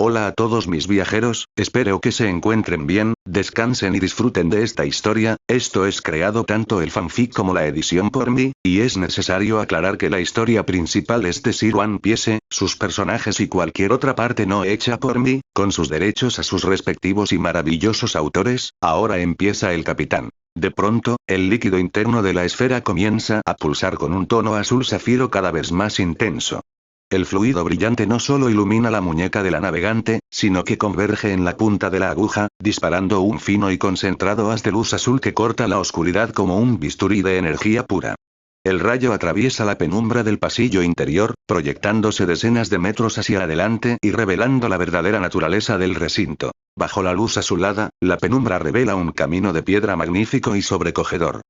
Hola a todos mis viajeros, espero que se encuentren bien, descansen y disfruten de esta historia. Esto es creado tanto el fanfic como la edición por mí, y es necesario aclarar que la historia principal es de Sir One Piece, sus personajes y cualquier otra parte no hecha por mí, con sus derechos a sus respectivos y maravillosos autores. Ahora empieza el capitán. De pronto, el líquido interno de la esfera comienza a pulsar con un tono azul zafiro cada vez más intenso. El fluido brillante no solo ilumina la muñeca de la navegante, sino que converge en la punta de la aguja, disparando un fino y concentrado haz de luz azul que corta la oscuridad como un bisturí de energía pura. El rayo atraviesa la penumbra del pasillo interior, proyectándose decenas de metros hacia adelante y revelando la verdadera naturaleza del recinto. Bajo la luz azulada, la penumbra revela un camino de piedra magnífico y sobrecogedor.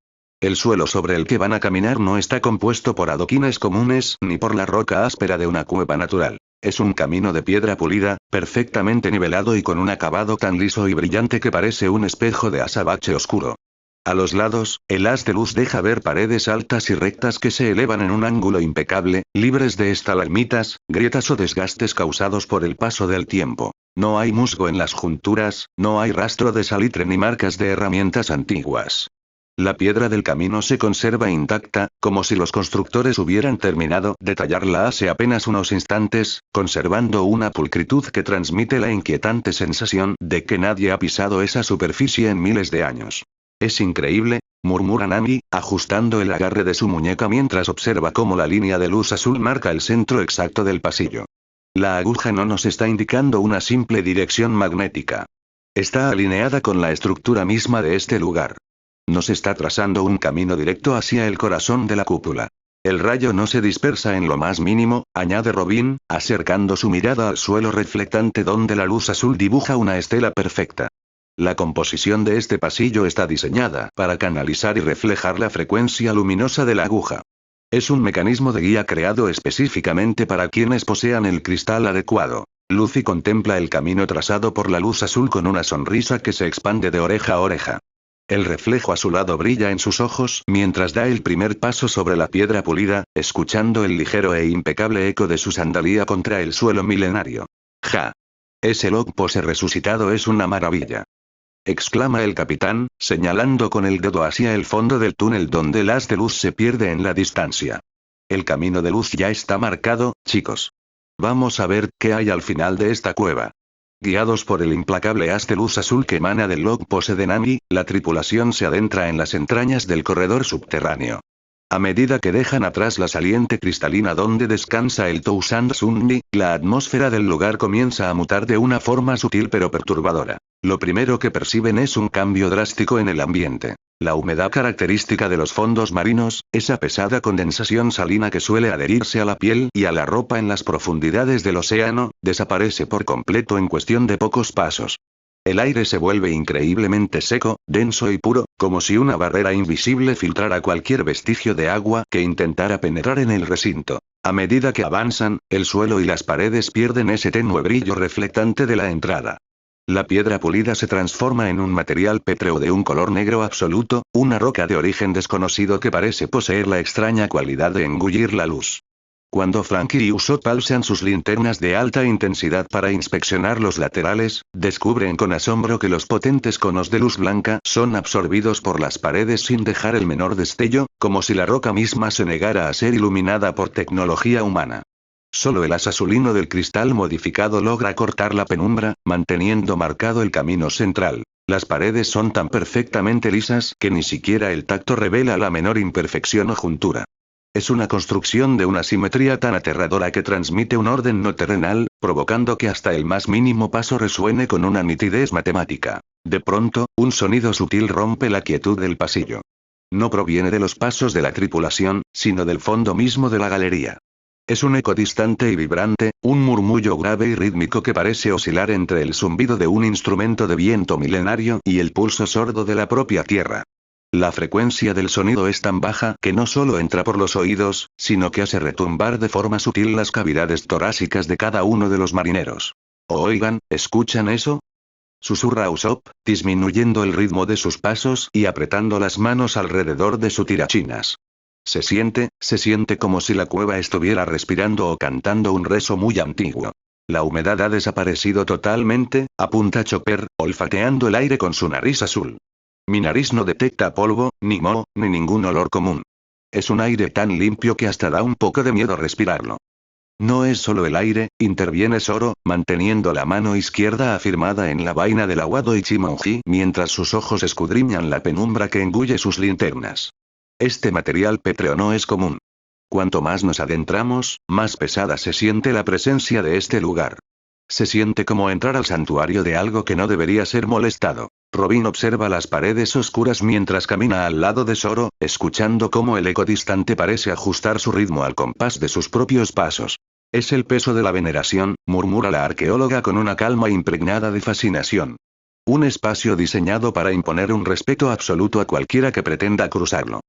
El suelo sobre el que van a caminar no está compuesto por adoquines comunes ni por la roca áspera de una cueva natural. Es un camino de piedra pulida, perfectamente nivelado y con un acabado tan liso y brillante que parece un espejo de azabache oscuro. A los lados, el haz de luz deja ver paredes altas y rectas que se elevan en un ángulo impecable, libres de estalagmitas, grietas o desgastes causados por el paso del tiempo. No hay musgo en las junturas, no hay rastro de salitre ni marcas de herramientas antiguas. La piedra del camino se conserva intacta, como si los constructores hubieran terminado de tallarla hace apenas unos instantes, conservando una pulcritud que transmite la inquietante sensación de que nadie ha pisado esa superficie en miles de años. Es increíble, murmura Nami, ajustando el agarre de su muñeca mientras observa cómo la línea de luz azul marca el centro exacto del pasillo. La aguja no nos está indicando una simple dirección magnética. Está alineada con la estructura misma de este lugar. Nos está trazando un camino directo hacia el corazón de la cúpula. El rayo no se dispersa en lo más mínimo, añade Robin, acercando su mirada al suelo reflectante donde la luz azul dibuja una estela perfecta. La composición de este pasillo está diseñada para canalizar y reflejar la frecuencia luminosa de la aguja. Es un mecanismo de guía creado específicamente para quienes posean el cristal adecuado. Luffy contempla el camino trazado por la luz azul con una sonrisa que se expande de oreja a oreja. El reflejo azulado brilla en sus ojos mientras da el primer paso sobre la piedra pulida, escuchando el ligero e impecable eco de su sandalía contra el suelo milenario. ¡Ja! Ese log pose resucitado es una maravilla. Exclama el capitán, señalando con el dedo hacia el fondo del túnel donde el haz de luz se pierde en la distancia. El camino de luz ya está marcado, chicos. Vamos a ver qué hay al final de esta cueva. Guiados por el implacable haz de luz azul que emana del log pose de Nami, la tripulación se adentra en las entrañas del corredor subterráneo. A medida que dejan atrás la saliente cristalina donde descansa el Tousand Sunmi, la atmósfera del lugar comienza a mutar de una forma sutil pero perturbadora. Lo primero que perciben es un cambio drástico en el ambiente. La humedad característica de los fondos marinos, esa pesada condensación salina que suele adherirse a la piel y a la ropa en las profundidades del océano, desaparece por completo en cuestión de pocos pasos. El aire se vuelve increíblemente seco, denso y puro, como si una barrera invisible filtrara cualquier vestigio de agua que intentara penetrar en el recinto. A medida que avanzan, el suelo y las paredes pierden ese tenue brillo reflectante de la entrada. La piedra pulida se transforma en un material pétreo de un color negro absoluto, una roca de origen desconocido que parece poseer la extraña cualidad de engullir la luz. Cuando Frankie y Usopp alzan sus linternas de alta intensidad para inspeccionar los laterales, descubren con asombro que los potentes conos de luz blanca son absorbidos por las paredes sin dejar el menor destello, como si la roca misma se negara a ser iluminada por tecnología humana. Solo el haz azulino del cristal modificado logra cortar la penumbra, manteniendo marcado el camino central. Las paredes son tan perfectamente lisas que ni siquiera el tacto revela la menor imperfección o juntura. Es una construcción de una simetría tan aterradora que transmite un orden no terrenal, provocando que hasta el más mínimo paso resuene con una nitidez matemática. De pronto, un sonido sutil rompe la quietud del pasillo. No proviene de los pasos de la tripulación, sino del fondo mismo de la galería. Es un eco distante y vibrante, un murmullo grave y rítmico que parece oscilar entre el zumbido de un instrumento de viento milenario y el pulso sordo de la propia tierra. La frecuencia del sonido es tan baja que no solo entra por los oídos, sino que hace retumbar de forma sutil las cavidades torácicas de cada uno de los marineros. Oigan, ¿escuchan eso? Susurra Usopp, disminuyendo el ritmo de sus pasos y apretando las manos alrededor de su tirachinas. Se siente como si la cueva estuviera respirando o cantando un rezo muy antiguo. La humedad ha desaparecido totalmente, apunta Chopper, olfateando el aire con su nariz azul. Mi nariz no detecta polvo, ni moho, ni ningún olor común. Es un aire tan limpio que hasta da un poco de miedo respirarlo. No es solo el aire, interviene Zoro, manteniendo la mano izquierda afirmada en la vaina del aguado Ichimonji mientras sus ojos escudriñan la penumbra que engulle sus linternas. Este material pétreo no es común. Cuanto más nos adentramos, más pesada se siente la presencia de este lugar. Se siente como entrar al santuario de algo que no debería ser molestado. Robin observa las paredes oscuras mientras camina al lado de Zoro, escuchando cómo el eco distante parece ajustar su ritmo al compás de sus propios pasos. Es el peso de la veneración, murmura la arqueóloga con una calma impregnada de fascinación. Un espacio diseñado para imponer un respeto absoluto a cualquiera que pretenda cruzarlo.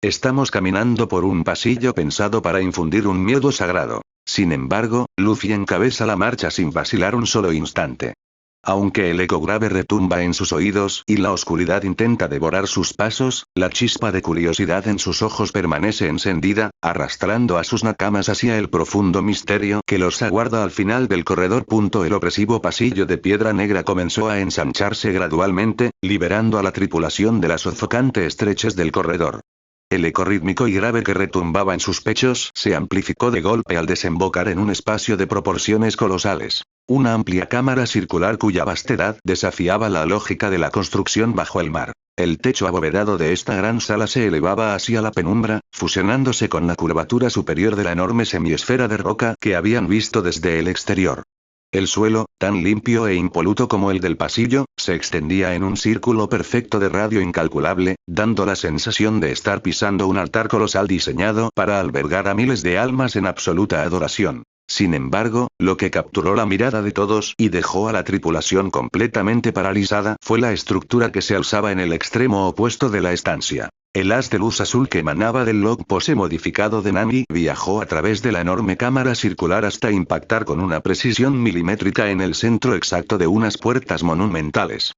Estamos caminando por un pasillo pensado para infundir un miedo sagrado. Sin embargo, Luffy encabeza la marcha sin vacilar un solo instante. Aunque el eco grave retumba en sus oídos y la oscuridad intenta devorar sus pasos, la chispa de curiosidad en sus ojos permanece encendida, arrastrando a sus nakamas hacia el profundo misterio que los aguarda al final del corredor. El opresivo pasillo de piedra negra comenzó a ensancharse gradualmente, liberando a la tripulación de la sofocante estrechez del corredor. El eco rítmico y grave que retumbaba en sus pechos se amplificó de golpe al desembocar en un espacio de proporciones colosales. Una amplia cámara circular cuya vastedad desafiaba la lógica de la construcción bajo el mar. El techo abovedado de esta gran sala se elevaba hacia la penumbra, fusionándose con la curvatura superior de la enorme semiesfera de roca que habían visto desde el exterior. El suelo, tan limpio e impoluto como el del pasillo, se extendía en un círculo perfecto de radio incalculable, dando la sensación de estar pisando un altar colosal diseñado para albergar a miles de almas en absoluta adoración. Sin embargo, lo que capturó la mirada de todos y dejó a la tripulación completamente paralizada fue la estructura que se alzaba en el extremo opuesto de la estancia. El haz de luz azul que emanaba del log pose modificado de Nami viajó a través de la enorme cámara circular hasta impactar con una precisión milimétrica en el centro exacto de unas puertas monumentales.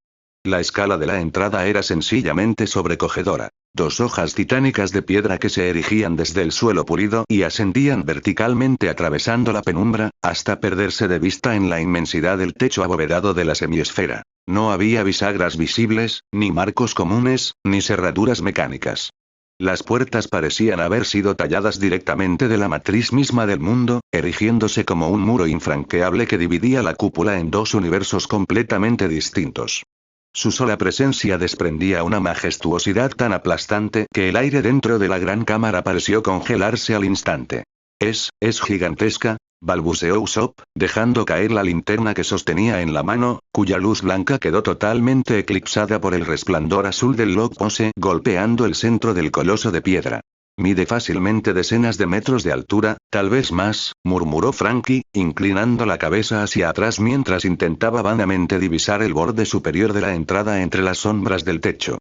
La escala de la entrada era sencillamente sobrecogedora. 2 hojas titánicas de piedra que se erigían desde el suelo pulido y ascendían verticalmente atravesando la penumbra, hasta perderse de vista en la inmensidad del techo abovedado de la semiesfera. No había bisagras visibles, ni marcos comunes, ni cerraduras mecánicas. Las puertas parecían haber sido talladas directamente de la matriz misma del mundo, erigiéndose como un muro infranqueable que dividía la cúpula en 2 universos completamente distintos. Su sola presencia desprendía una majestuosidad tan aplastante que el aire dentro de la gran cámara pareció congelarse al instante. Es gigantesca, balbuceó Usopp, dejando caer la linterna que sostenía en la mano, cuya luz blanca quedó totalmente eclipsada por el resplandor azul del log pose golpeando el centro del coloso de piedra. Mide fácilmente decenas de metros de altura, tal vez más, murmuró Franky, inclinando la cabeza hacia atrás mientras intentaba vanamente divisar el borde superior de la entrada entre las sombras del techo.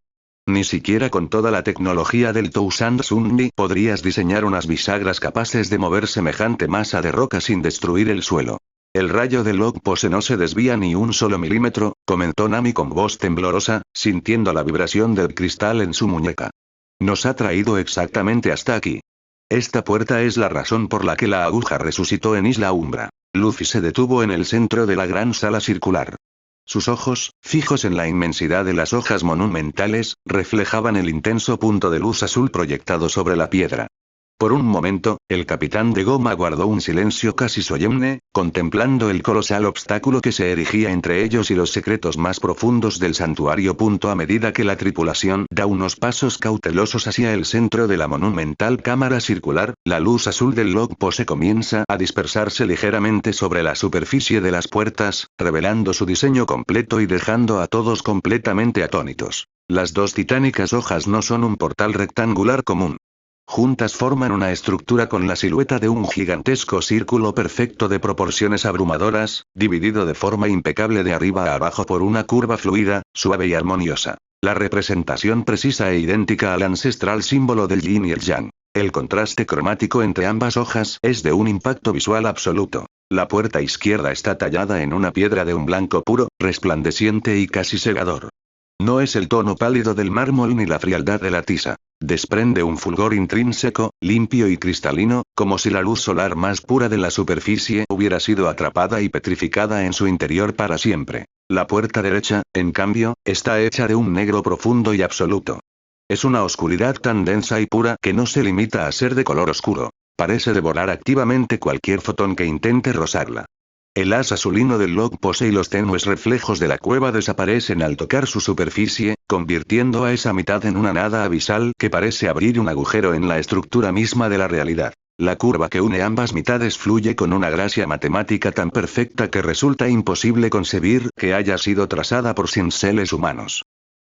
Ni siquiera con toda la tecnología del Tousand Sunni podrías diseñar unas bisagras capaces de mover semejante masa de roca sin destruir el suelo. El rayo del log pose no se desvía ni un solo milímetro, comentó Nami con voz temblorosa, sintiendo la vibración del cristal en su muñeca. Nos ha traído exactamente hasta aquí. Esta puerta es la razón por la que la aguja resucitó en Isla Umbra. Luffy se detuvo en el centro de la gran sala circular. Sus ojos, fijos en la inmensidad de las hojas monumentales, reflejaban el intenso punto de luz azul proyectado sobre la piedra. Por un momento, el capitán de Goma guardó un silencio casi solemne, contemplando el colosal obstáculo que se erigía entre ellos y los secretos más profundos del santuario. A medida que la tripulación da unos pasos cautelosos hacia el centro de la monumental cámara circular, la luz azul del log pose comienza a dispersarse ligeramente sobre la superficie de las puertas, revelando su diseño completo y dejando a todos completamente atónitos. Las 2 titánicas hojas no son un portal rectangular común. Juntas forman una estructura con la silueta de un gigantesco círculo perfecto de proporciones abrumadoras, dividido de forma impecable de arriba a abajo por una curva fluida, suave y armoniosa. La representación precisa e idéntica al ancestral símbolo del yin y el yang. El contraste cromático entre ambas hojas es de un impacto visual absoluto. La puerta izquierda está tallada en una piedra de un blanco puro, resplandeciente y casi cegador. No es el tono pálido del mármol ni la frialdad de la tiza. Desprende un fulgor intrínseco, limpio y cristalino, como si la luz solar más pura de la superficie hubiera sido atrapada y petrificada en su interior para siempre. La puerta derecha, en cambio, está hecha de un negro profundo y absoluto. Es una oscuridad tan densa y pura que no se limita a ser de color oscuro. Parece devorar activamente cualquier fotón que intente rozarla. El haz azulino del log pose y los tenues reflejos de la cueva desaparecen al tocar su superficie, convirtiendo a esa mitad en una nada abisal que parece abrir un agujero en la estructura misma de la realidad. La curva que une ambas mitades fluye con una gracia matemática tan perfecta que resulta imposible concebir que haya sido trazada por cinceles humanos.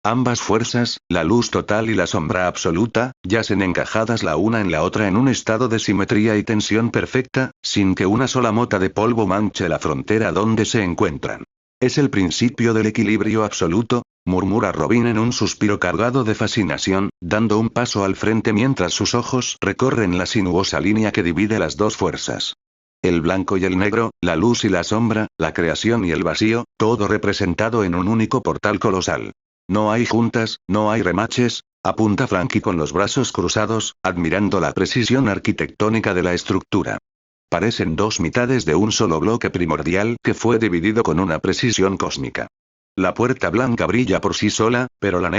Ambas fuerzas, la luz total y la sombra absoluta, yacen encajadas la una en la otra en un estado de simetría y tensión perfecta, sin que una sola mota de polvo manche la frontera donde se encuentran. Es el principio del equilibrio absoluto, murmura Robin en un suspiro cargado de fascinación, dando un paso al frente mientras sus ojos recorren la sinuosa línea que divide las dos fuerzas. El blanco y el negro, la luz y la sombra, la creación y el vacío, todo representado en un único portal colosal. No hay juntas, no hay remaches, apunta Frankie con los brazos cruzados, admirando la precisión arquitectónica de la estructura. Parecen dos mitades de un solo bloque primordial que fue dividido con una precisión cósmica. La puerta blanca brilla por sí sola, pero la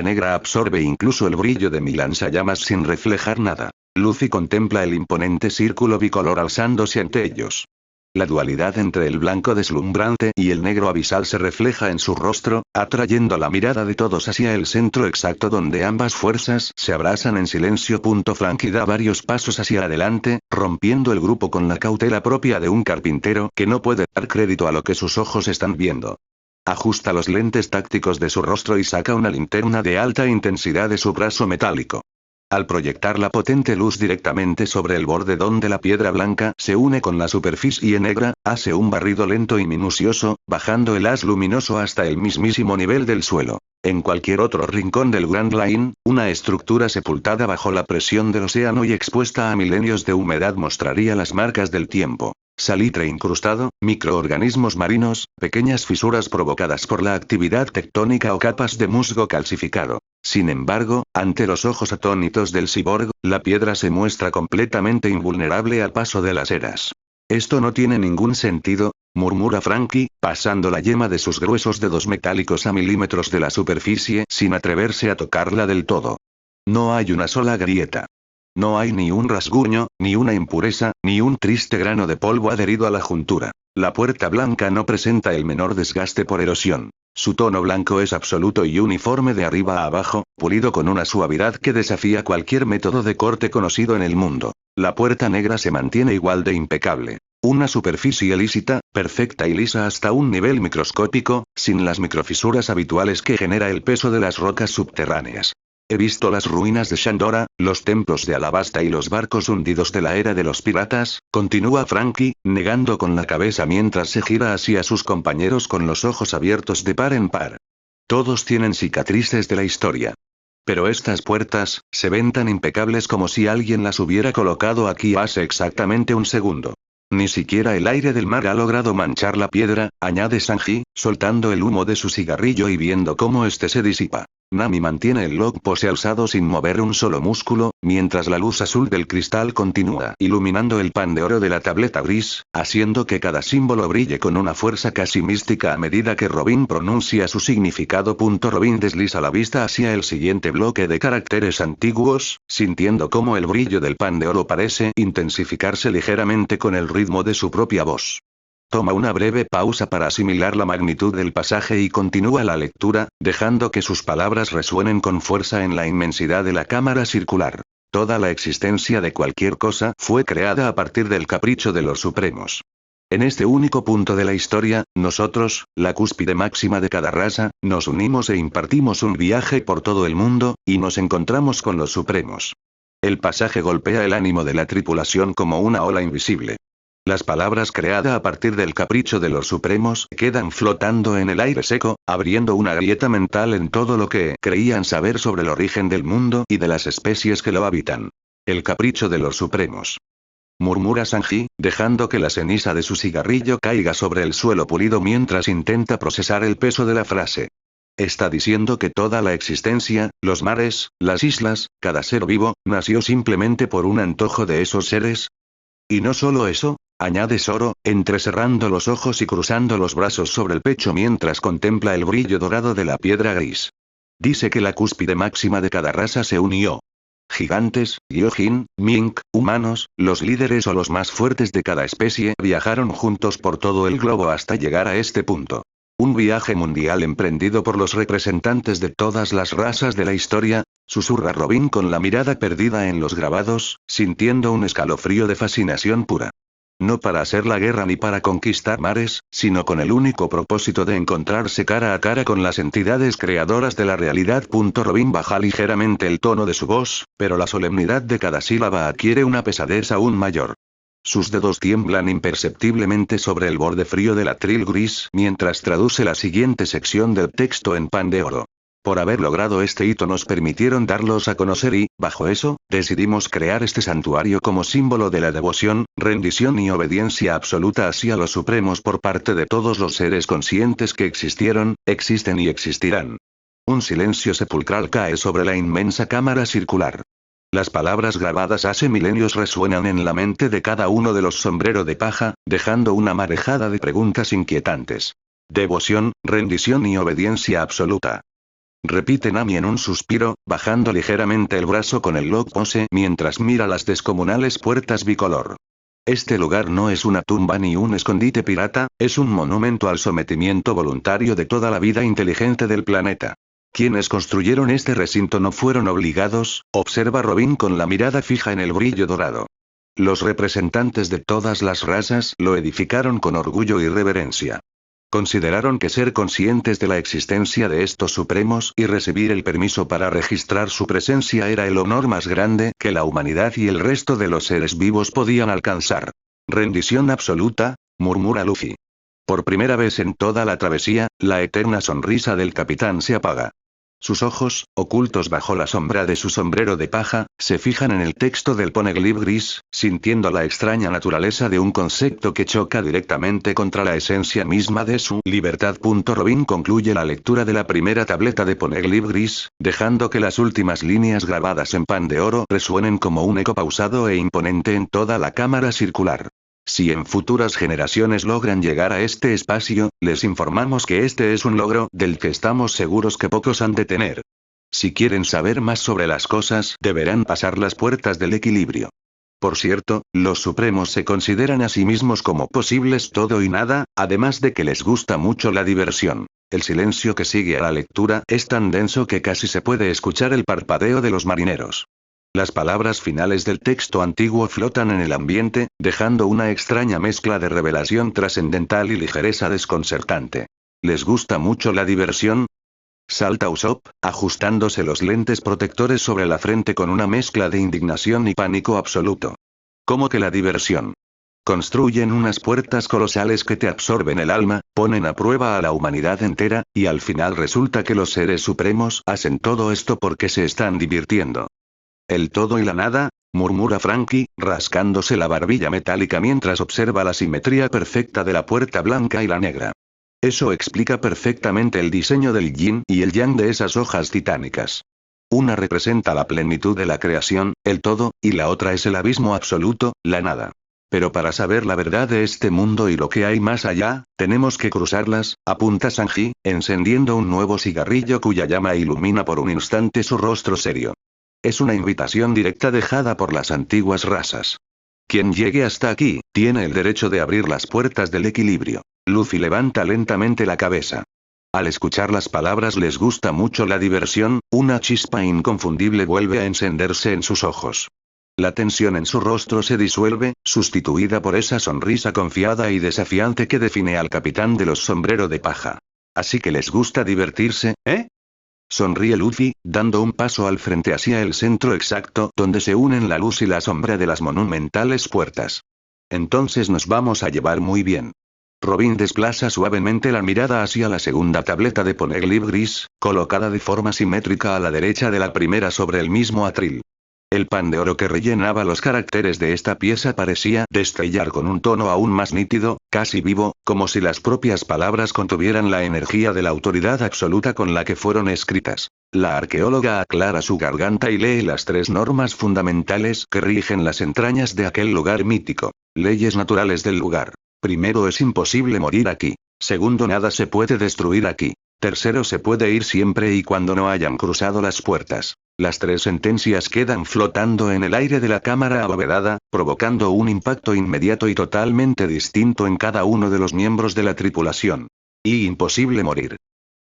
negra absorbe incluso el brillo de mi lanzallamas sin reflejar nada. Lucy contempla el imponente círculo bicolor alzándose ante ellos. La dualidad entre el blanco deslumbrante y el negro abisal se refleja en su rostro, atrayendo la mirada de todos hacia el centro exacto donde ambas fuerzas se abrazan en silencio. Frankie da varios pasos hacia adelante, rompiendo el grupo con la cautela propia de un carpintero que no puede dar crédito a lo que sus ojos están viendo. Ajusta los lentes tácticos de su rostro y saca una linterna de alta intensidad de su brazo metálico. Al proyectar la potente luz directamente sobre el borde donde la piedra blanca se une con la superficie negra, hace un barrido lento y minucioso, bajando el haz luminoso hasta el mismísimo nivel del suelo. En cualquier otro rincón del Grand Line, una estructura sepultada bajo la presión del océano y expuesta a milenios de humedad mostraría las marcas del tiempo. Salitre incrustado, microorganismos marinos, pequeñas fisuras provocadas por la actividad tectónica o capas de musgo calcificado. Sin embargo, ante los ojos atónitos del cyborg, la piedra se muestra completamente invulnerable al paso de las eras. Esto no tiene ningún sentido, murmura Frankie, pasando la yema de sus gruesos dedos metálicos a milímetros de la superficie sin atreverse a tocarla del todo. No hay una sola grieta. No hay ni un rasguño, ni una impureza, ni un triste grano de polvo adherido a la juntura. La puerta blanca no presenta el menor desgaste por erosión. Su tono blanco es absoluto y uniforme de arriba a abajo, pulido con una suavidad que desafía cualquier método de corte conocido en el mundo. La puerta negra se mantiene igual de impecable. Una superficie lísita, perfecta y lisa hasta un nivel microscópico, sin las microfisuras habituales que genera el peso de las rocas subterráneas. He visto las ruinas de Shandora, los templos de Alabasta y los barcos hundidos de la era de los piratas, continúa Frankie, negando con la cabeza mientras se gira hacia sus compañeros con los ojos abiertos de par en par. Todos tienen cicatrices de la historia. Pero estas puertas, se ven tan impecables como si alguien las hubiera colocado aquí hace exactamente un segundo. Ni siquiera el aire del mar ha logrado manchar la piedra, añade Sanji, soltando el humo de su cigarrillo y viendo cómo este se disipa. Nami mantiene el log pose alzado sin mover un solo músculo, mientras la luz azul del cristal continúa iluminando el pan de oro de la tableta gris, haciendo que cada símbolo brille con una fuerza casi mística a medida que Robin pronuncia su significado. Robin desliza la vista hacia el siguiente bloque de caracteres antiguos, sintiendo cómo el brillo del pan de oro parece intensificarse ligeramente con el ritmo de su propia voz. Toma una breve pausa para asimilar la magnitud del pasaje y continúa la lectura, dejando que sus palabras resuenen con fuerza en la inmensidad de la cámara circular. Toda la existencia de cualquier cosa fue creada a partir del capricho de los supremos. En este único punto de la historia, nosotros, la cúspide máxima de cada raza, nos unimos e impartimos un viaje por todo el mundo, y nos encontramos con los supremos. El pasaje golpea el ánimo de la tripulación como una ola invisible. Las palabras creadas a partir del capricho de los supremos quedan flotando en el aire seco, abriendo una grieta mental en todo lo que creían saber sobre el origen del mundo y de las especies que lo habitan. El capricho de los supremos. Murmura Sanji, dejando que la ceniza de su cigarrillo caiga sobre el suelo pulido mientras intenta procesar el peso de la frase. Está diciendo que toda la existencia, los mares, las islas, cada ser vivo, nació simplemente por un antojo de esos seres. Y no solo eso, añade Zoro, entrecerrando los ojos y cruzando los brazos sobre el pecho mientras contempla el brillo dorado de la piedra gris. Dice que la cúspide máxima de cada raza se unió. Gigantes, Gyojin, Mink, humanos, los líderes o los más fuertes de cada especie viajaron juntos por todo el globo hasta llegar a este punto. Un viaje mundial emprendido por los representantes de todas las razas de la historia, susurra Robin con la mirada perdida en los grabados, sintiendo un escalofrío de fascinación pura. No para hacer la guerra ni para conquistar mares, sino con el único propósito de encontrarse cara a cara con las entidades creadoras de la realidad. Robin baja ligeramente el tono de su voz, pero la solemnidad de cada sílaba adquiere una pesadez aún mayor. Sus dedos tiemblan imperceptiblemente sobre el borde frío del atril gris mientras traduce la siguiente sección del texto en pan de oro. Por haber logrado este hito nos permitieron darlos a conocer y, bajo eso, decidimos crear este santuario como símbolo de la devoción, rendición y obediencia absoluta hacia los supremos por parte de todos los seres conscientes que existieron, existen y existirán. Un silencio sepulcral cae sobre la inmensa cámara circular. Las palabras grabadas hace milenios resuenan en la mente de cada uno de los sombrero de paja, dejando una marejada de preguntas inquietantes. Devoción, rendición y obediencia absoluta. Repite Nami en un suspiro, bajando ligeramente el brazo con el lock pose mientras mira las descomunales puertas bicolor. Este lugar no es una tumba ni un escondite pirata, es un monumento al sometimiento voluntario de toda la vida inteligente del planeta. Quienes construyeron este recinto no fueron obligados, observa Robin con la mirada fija en el brillo dorado. Los representantes de todas las razas lo edificaron con orgullo y reverencia. Consideraron que ser conscientes de la existencia de estos supremos y recibir el permiso para registrar su presencia era el honor más grande que la humanidad y el resto de los seres vivos podían alcanzar. Rendición absoluta, murmura Luffy. Por primera vez en toda la travesía, la eterna sonrisa del capitán se apaga. Sus ojos, ocultos bajo la sombra de su sombrero de paja, se fijan en el texto del poneglyph gris, sintiendo la extraña naturaleza de un concepto que choca directamente contra la esencia misma de su libertad. Robin concluye la lectura de la primera tableta de poneglyph gris, dejando que las últimas líneas grabadas en pan de oro resuenen como un eco pausado e imponente en toda la cámara circular. Si en futuras generaciones logran llegar a este espacio, les informamos que este es un logro del que estamos seguros que pocos han de tener. Si quieren saber más sobre las cosas, deberán pasar las puertas del equilibrio. Por cierto, los supremos se consideran a sí mismos como posibles todo y nada, además de que les gusta mucho la diversión. El silencio que sigue a la lectura es tan denso que casi se puede escuchar el parpadeo de los marineros. Las palabras finales del texto antiguo flotan en el ambiente, dejando una extraña mezcla de revelación trascendental y ligereza desconcertante. ¿Les gusta mucho la diversión? Salta Usopp, ajustándose los lentes protectores sobre la frente con una mezcla de indignación y pánico absoluto. ¿Cómo que la diversión? Construyen unas puertas colosales que te absorben el alma, ponen a prueba a la humanidad entera, y al final resulta que los seres supremos hacen todo esto porque se están divirtiendo. El todo y la nada, murmura Franky, rascándose la barbilla metálica mientras observa la simetría perfecta de la puerta blanca y la negra. Eso explica perfectamente el diseño del yin y el yang de esas hojas titánicas. Una representa la plenitud de la creación, el todo, y la otra es el abismo absoluto, la nada. Pero para saber la verdad de este mundo y lo que hay más allá, tenemos que cruzarlas, apunta Sanji, encendiendo un nuevo cigarrillo cuya llama ilumina por un instante su rostro serio. Es una invitación directa dejada por las antiguas razas. Quien llegue hasta aquí, tiene el derecho de abrir las puertas del equilibrio. Luffy levanta lentamente la cabeza. Al escuchar las palabras les gusta mucho la diversión, una chispa inconfundible vuelve a encenderse en sus ojos. La tensión en su rostro se disuelve, sustituida por esa sonrisa confiada y desafiante que define al capitán de los sombrero de paja. Así que les gusta divertirse, ¿eh? Sonríe Luffy, dando un paso al frente hacia el centro exacto donde se unen la luz y la sombra de las monumentales puertas. Entonces nos vamos a llevar muy bien. Robin desplaza suavemente la mirada hacia la segunda tableta de poneglyph gris, colocada de forma simétrica a la derecha de la primera sobre el mismo atril. El pan de oro que rellenaba los caracteres de esta pieza parecía destellar con un tono aún más nítido, casi vivo, como si las propias palabras contuvieran la energía de la autoridad absoluta con la que fueron escritas. La arqueóloga aclara su garganta y lee las 3 normas fundamentales que rigen las entrañas de aquel lugar mítico. Leyes naturales del lugar. Primero, es imposible morir aquí. Segundo, nada se puede destruir aquí. Tercero, se puede ir siempre y cuando no hayan cruzado las puertas. Las 3 sentencias quedan flotando en el aire de la cámara abovedada, provocando un impacto inmediato y totalmente distinto en cada uno de los miembros de la tripulación. Y imposible morir.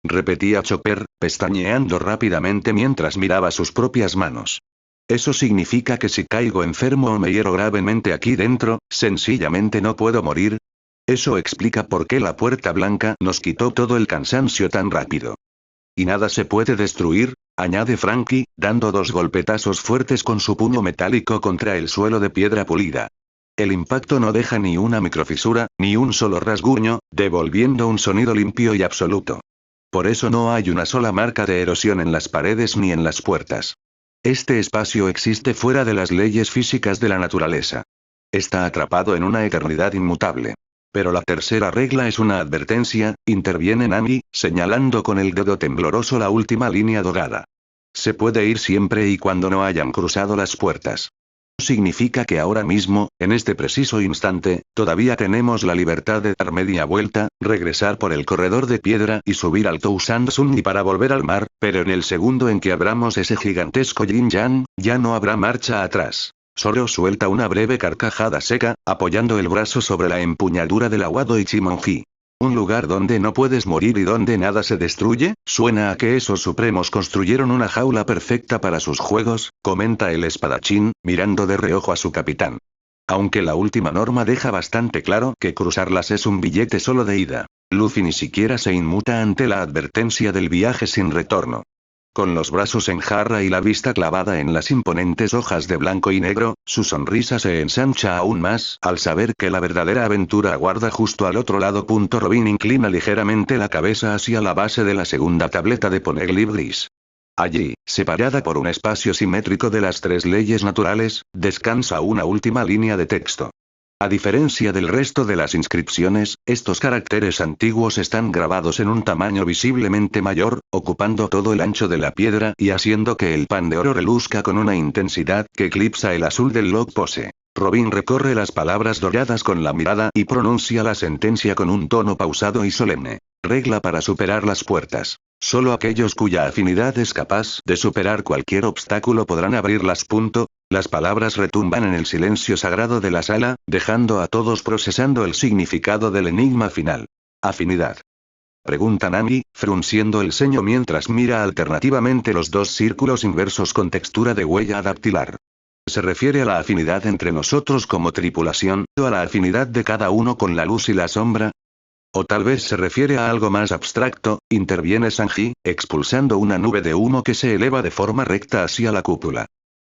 Repetía Chopper, pestañeando rápidamente mientras miraba sus propias manos. Eso significa que si caigo enfermo o me hiero gravemente aquí dentro, sencillamente no puedo morir. Eso explica por qué la puerta blanca nos quitó todo el cansancio tan rápido. Y nada se puede destruir, añade Frankie, dando 2 golpetazos fuertes con su puño metálico contra el suelo de piedra pulida. El impacto no deja ni una microfisura, ni un solo rasguño, devolviendo un sonido limpio y absoluto. Por eso no hay una sola marca de erosión en las paredes ni en las puertas. Este espacio existe fuera de las leyes físicas de la naturaleza. Está atrapado en una eternidad inmutable. Pero la tercera regla es una advertencia, interviene Nami, señalando con el dedo tembloroso la última línea dorada. Se puede ir siempre y cuando no hayan cruzado las puertas. Significa que ahora mismo, en este preciso instante, todavía tenemos la libertad de dar media vuelta, regresar por el corredor de piedra y subir al Toussaint Sunny para volver al mar, pero en el segundo en que abramos ese gigantesco yin-yang, ya no habrá marcha atrás. Zoro suelta una breve carcajada seca, apoyando el brazo sobre la empuñadura del aguado Ichimonji. Un lugar donde no puedes morir y donde nada se destruye, suena a que esos supremos construyeron una jaula perfecta para sus juegos, comenta el espadachín, mirando de reojo a su capitán. Aunque la última norma deja bastante claro que cruzarlas es un billete solo de ida. Luffy ni siquiera se inmuta ante la advertencia del viaje sin retorno. Con los brazos en jarra y la vista clavada en las imponentes hojas de blanco y negro, su sonrisa se ensancha aún más al saber que la verdadera aventura aguarda justo al otro lado. Robin inclina ligeramente la cabeza hacia la base de la segunda tableta de Poneglyph gris. Allí, separada por un espacio simétrico de las 3 leyes naturales, descansa una última línea de texto. A diferencia del resto de las inscripciones, estos caracteres antiguos están grabados en un tamaño visiblemente mayor, ocupando todo el ancho de la piedra y haciendo que el pan de oro reluzca con una intensidad que eclipsa el azul del log pose. Robin recorre las palabras doradas con la mirada y pronuncia la sentencia con un tono pausado y solemne. Regla para superar las puertas. Solo aquellos cuya afinidad es capaz de superar cualquier obstáculo podrán abrirlas. Las palabras retumban en el silencio sagrado de la sala, dejando a todos procesando el significado del enigma final. ¿Afinidad? Pregunta Nami, frunciendo el ceño mientras mira alternativamente los 2 círculos inversos con textura de huella dactilar. ¿Se refiere a la afinidad entre nosotros como tripulación, o a la afinidad de cada uno con la luz y la sombra? O tal vez se refiere a algo más abstracto, interviene Sanji, expulsando una nube de humo que se eleva de forma recta hacia la cúpula.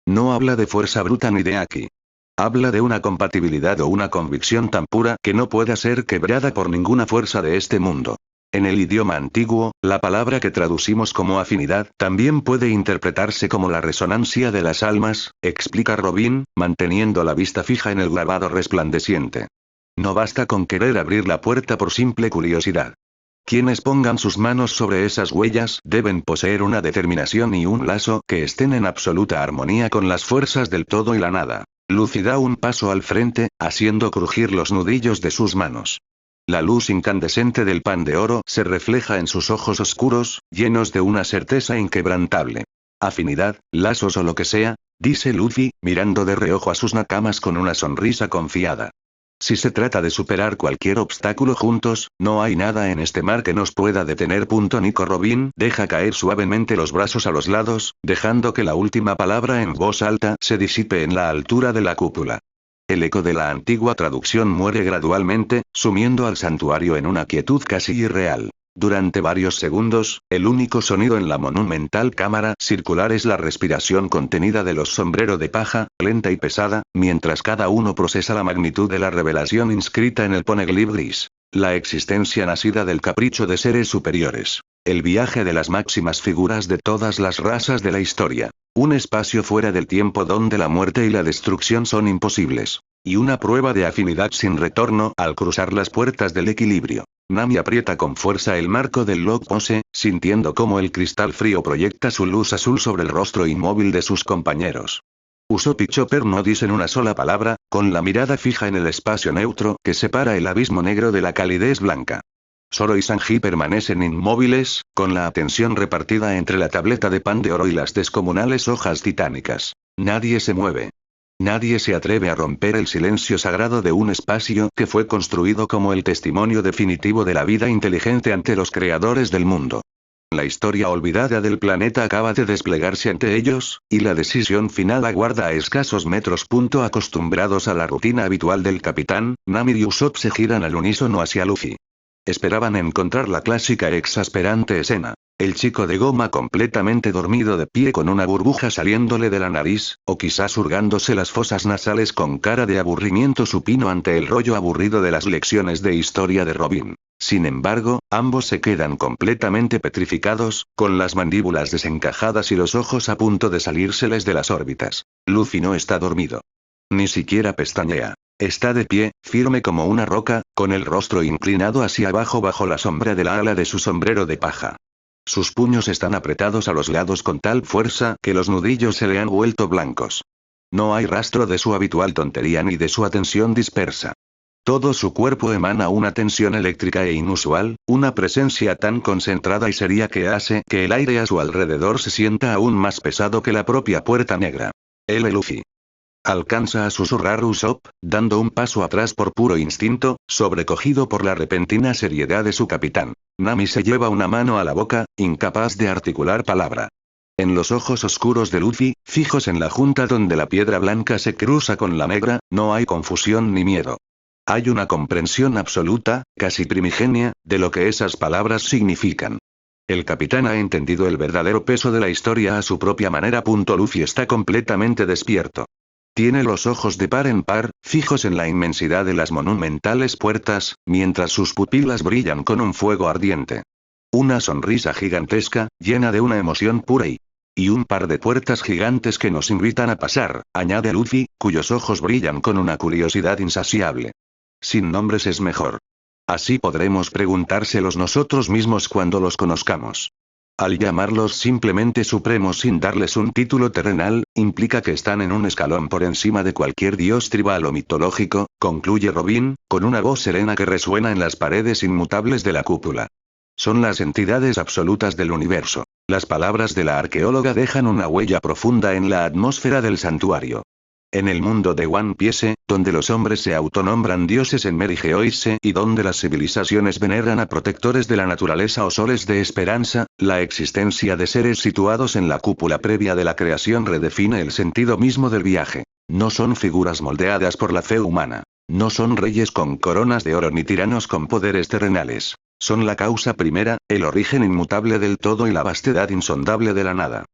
No habla de fuerza bruta ni de Aki. Habla de una compatibilidad o una convicción tan pura que no pueda ser quebrada por ninguna fuerza de este mundo. En el idioma antiguo, la palabra que traducimos como afinidad también puede interpretarse como la resonancia de las almas, explica Robin, manteniendo la vista fija en el grabado resplandeciente. No basta con querer abrir la puerta por simple curiosidad. Quienes pongan sus manos sobre esas huellas deben poseer una determinación y un lazo que estén en absoluta armonía con las fuerzas del todo y la nada. Luffy da un paso al frente, haciendo crujir los nudillos de sus manos. La luz incandescente del pan de oro se refleja en sus ojos oscuros, llenos de una certeza inquebrantable. Afinidad, lazos o lo que sea, dice Luffy, mirando de reojo a sus nakamas con una sonrisa confiada. Si se trata de superar cualquier obstáculo juntos, no hay nada en este mar que nos pueda detener. Nico Robin deja caer suavemente los brazos a los lados, dejando que la última palabra en voz alta se disipe en la altura de la cúpula. El eco de la antigua traducción muere gradualmente, sumiendo al santuario en una quietud casi irreal. Durante varios segundos, el único sonido en la monumental cámara circular es la respiración contenida de los sombrero de paja, lenta y pesada, mientras cada uno procesa la magnitud de la revelación inscrita en el Poneglyph gris. La existencia nacida del capricho de seres superiores. El viaje de las máximas figuras de todas las razas de la historia. Un espacio fuera del tiempo donde la muerte y la destrucción son imposibles. Y una prueba de afinidad sin retorno al cruzar las puertas del equilibrio. Nami aprieta con fuerza el marco del lock pose, sintiendo cómo el cristal frío proyecta su luz azul sobre el rostro inmóvil de sus compañeros. Usopp y Chopper no dicen una sola palabra, con la mirada fija en el espacio neutro que separa el abismo negro de la calidez blanca. Zoro y Sanji permanecen inmóviles, con la atención repartida entre la tableta de pan de oro y las descomunales hojas titánicas. Nadie se mueve. Nadie se atreve a romper el silencio sagrado de un espacio que fue construido como el testimonio definitivo de la vida inteligente ante los creadores del mundo. La historia olvidada del planeta acaba de desplegarse ante ellos, y la decisión final aguarda a escasos metros. Acostumbrados a la rutina habitual del capitán, Nami y Usopp se giran al unísono hacia Luffy. Esperaban encontrar la clásica e exasperante escena. El chico de goma completamente dormido de pie con una burbuja saliéndole de la nariz, o quizás hurgándose las fosas nasales con cara de aburrimiento supino ante el rollo aburrido de las lecciones de historia de Robin. Sin embargo, ambos se quedan completamente petrificados, con las mandíbulas desencajadas y los ojos a punto de salírseles de las órbitas. Luffy no está dormido. Ni siquiera pestañea. Está de pie, firme como una roca, con el rostro inclinado hacia abajo bajo la sombra de la ala de su sombrero de paja. Sus puños están apretados a los lados con tal fuerza que los nudillos se le han vuelto blancos. No hay rastro de su habitual tontería ni de su atención dispersa. Todo su cuerpo emana una tensión eléctrica e inusual, una presencia tan concentrada y seria que hace que el aire a su alrededor se sienta aún más pesado que la propia puerta negra. Luffy. Alcanza a susurrar Usopp, dando un paso atrás por puro instinto, sobrecogido por la repentina seriedad de su capitán. Nami se lleva una mano a la boca, incapaz de articular palabra. En los ojos oscuros de Luffy, fijos en la junta donde la piedra blanca se cruza con la negra, no hay confusión ni miedo. Hay una comprensión absoluta, casi primigenia, de lo que esas palabras significan. El capitán ha entendido el verdadero peso de la historia a su propia manera. Luffy está completamente despierto. Tiene los ojos de par en par, fijos en la inmensidad de las monumentales puertas, mientras sus pupilas brillan con un fuego ardiente. Una sonrisa gigantesca, llena de una emoción pura y un par de puertas gigantes que nos invitan a pasar, añade Luffy, cuyos ojos brillan con una curiosidad insaciable. Sin nombres es mejor. Así podremos preguntárselos nosotros mismos cuando los conozcamos. Al llamarlos simplemente supremos sin darles un título terrenal, implica que están en un escalón por encima de cualquier dios tribal o mitológico, concluye Robin, con una voz serena que resuena en las paredes inmutables de la cúpula. Son las entidades absolutas del universo. Las palabras de la arqueóloga dejan una huella profunda en la atmósfera del santuario. En el mundo de One Piece, donde los hombres se autonombran dioses en Merigeoise y donde las civilizaciones veneran a protectores de la naturaleza o soles de esperanza, la existencia de seres situados en la cúpula previa de la creación redefine el sentido mismo del viaje. No son figuras moldeadas por la fe humana. No son reyes con coronas de oro ni tiranos con poderes terrenales. Son la causa primera, el origen inmutable del todo y la vastedad insondable de la nada.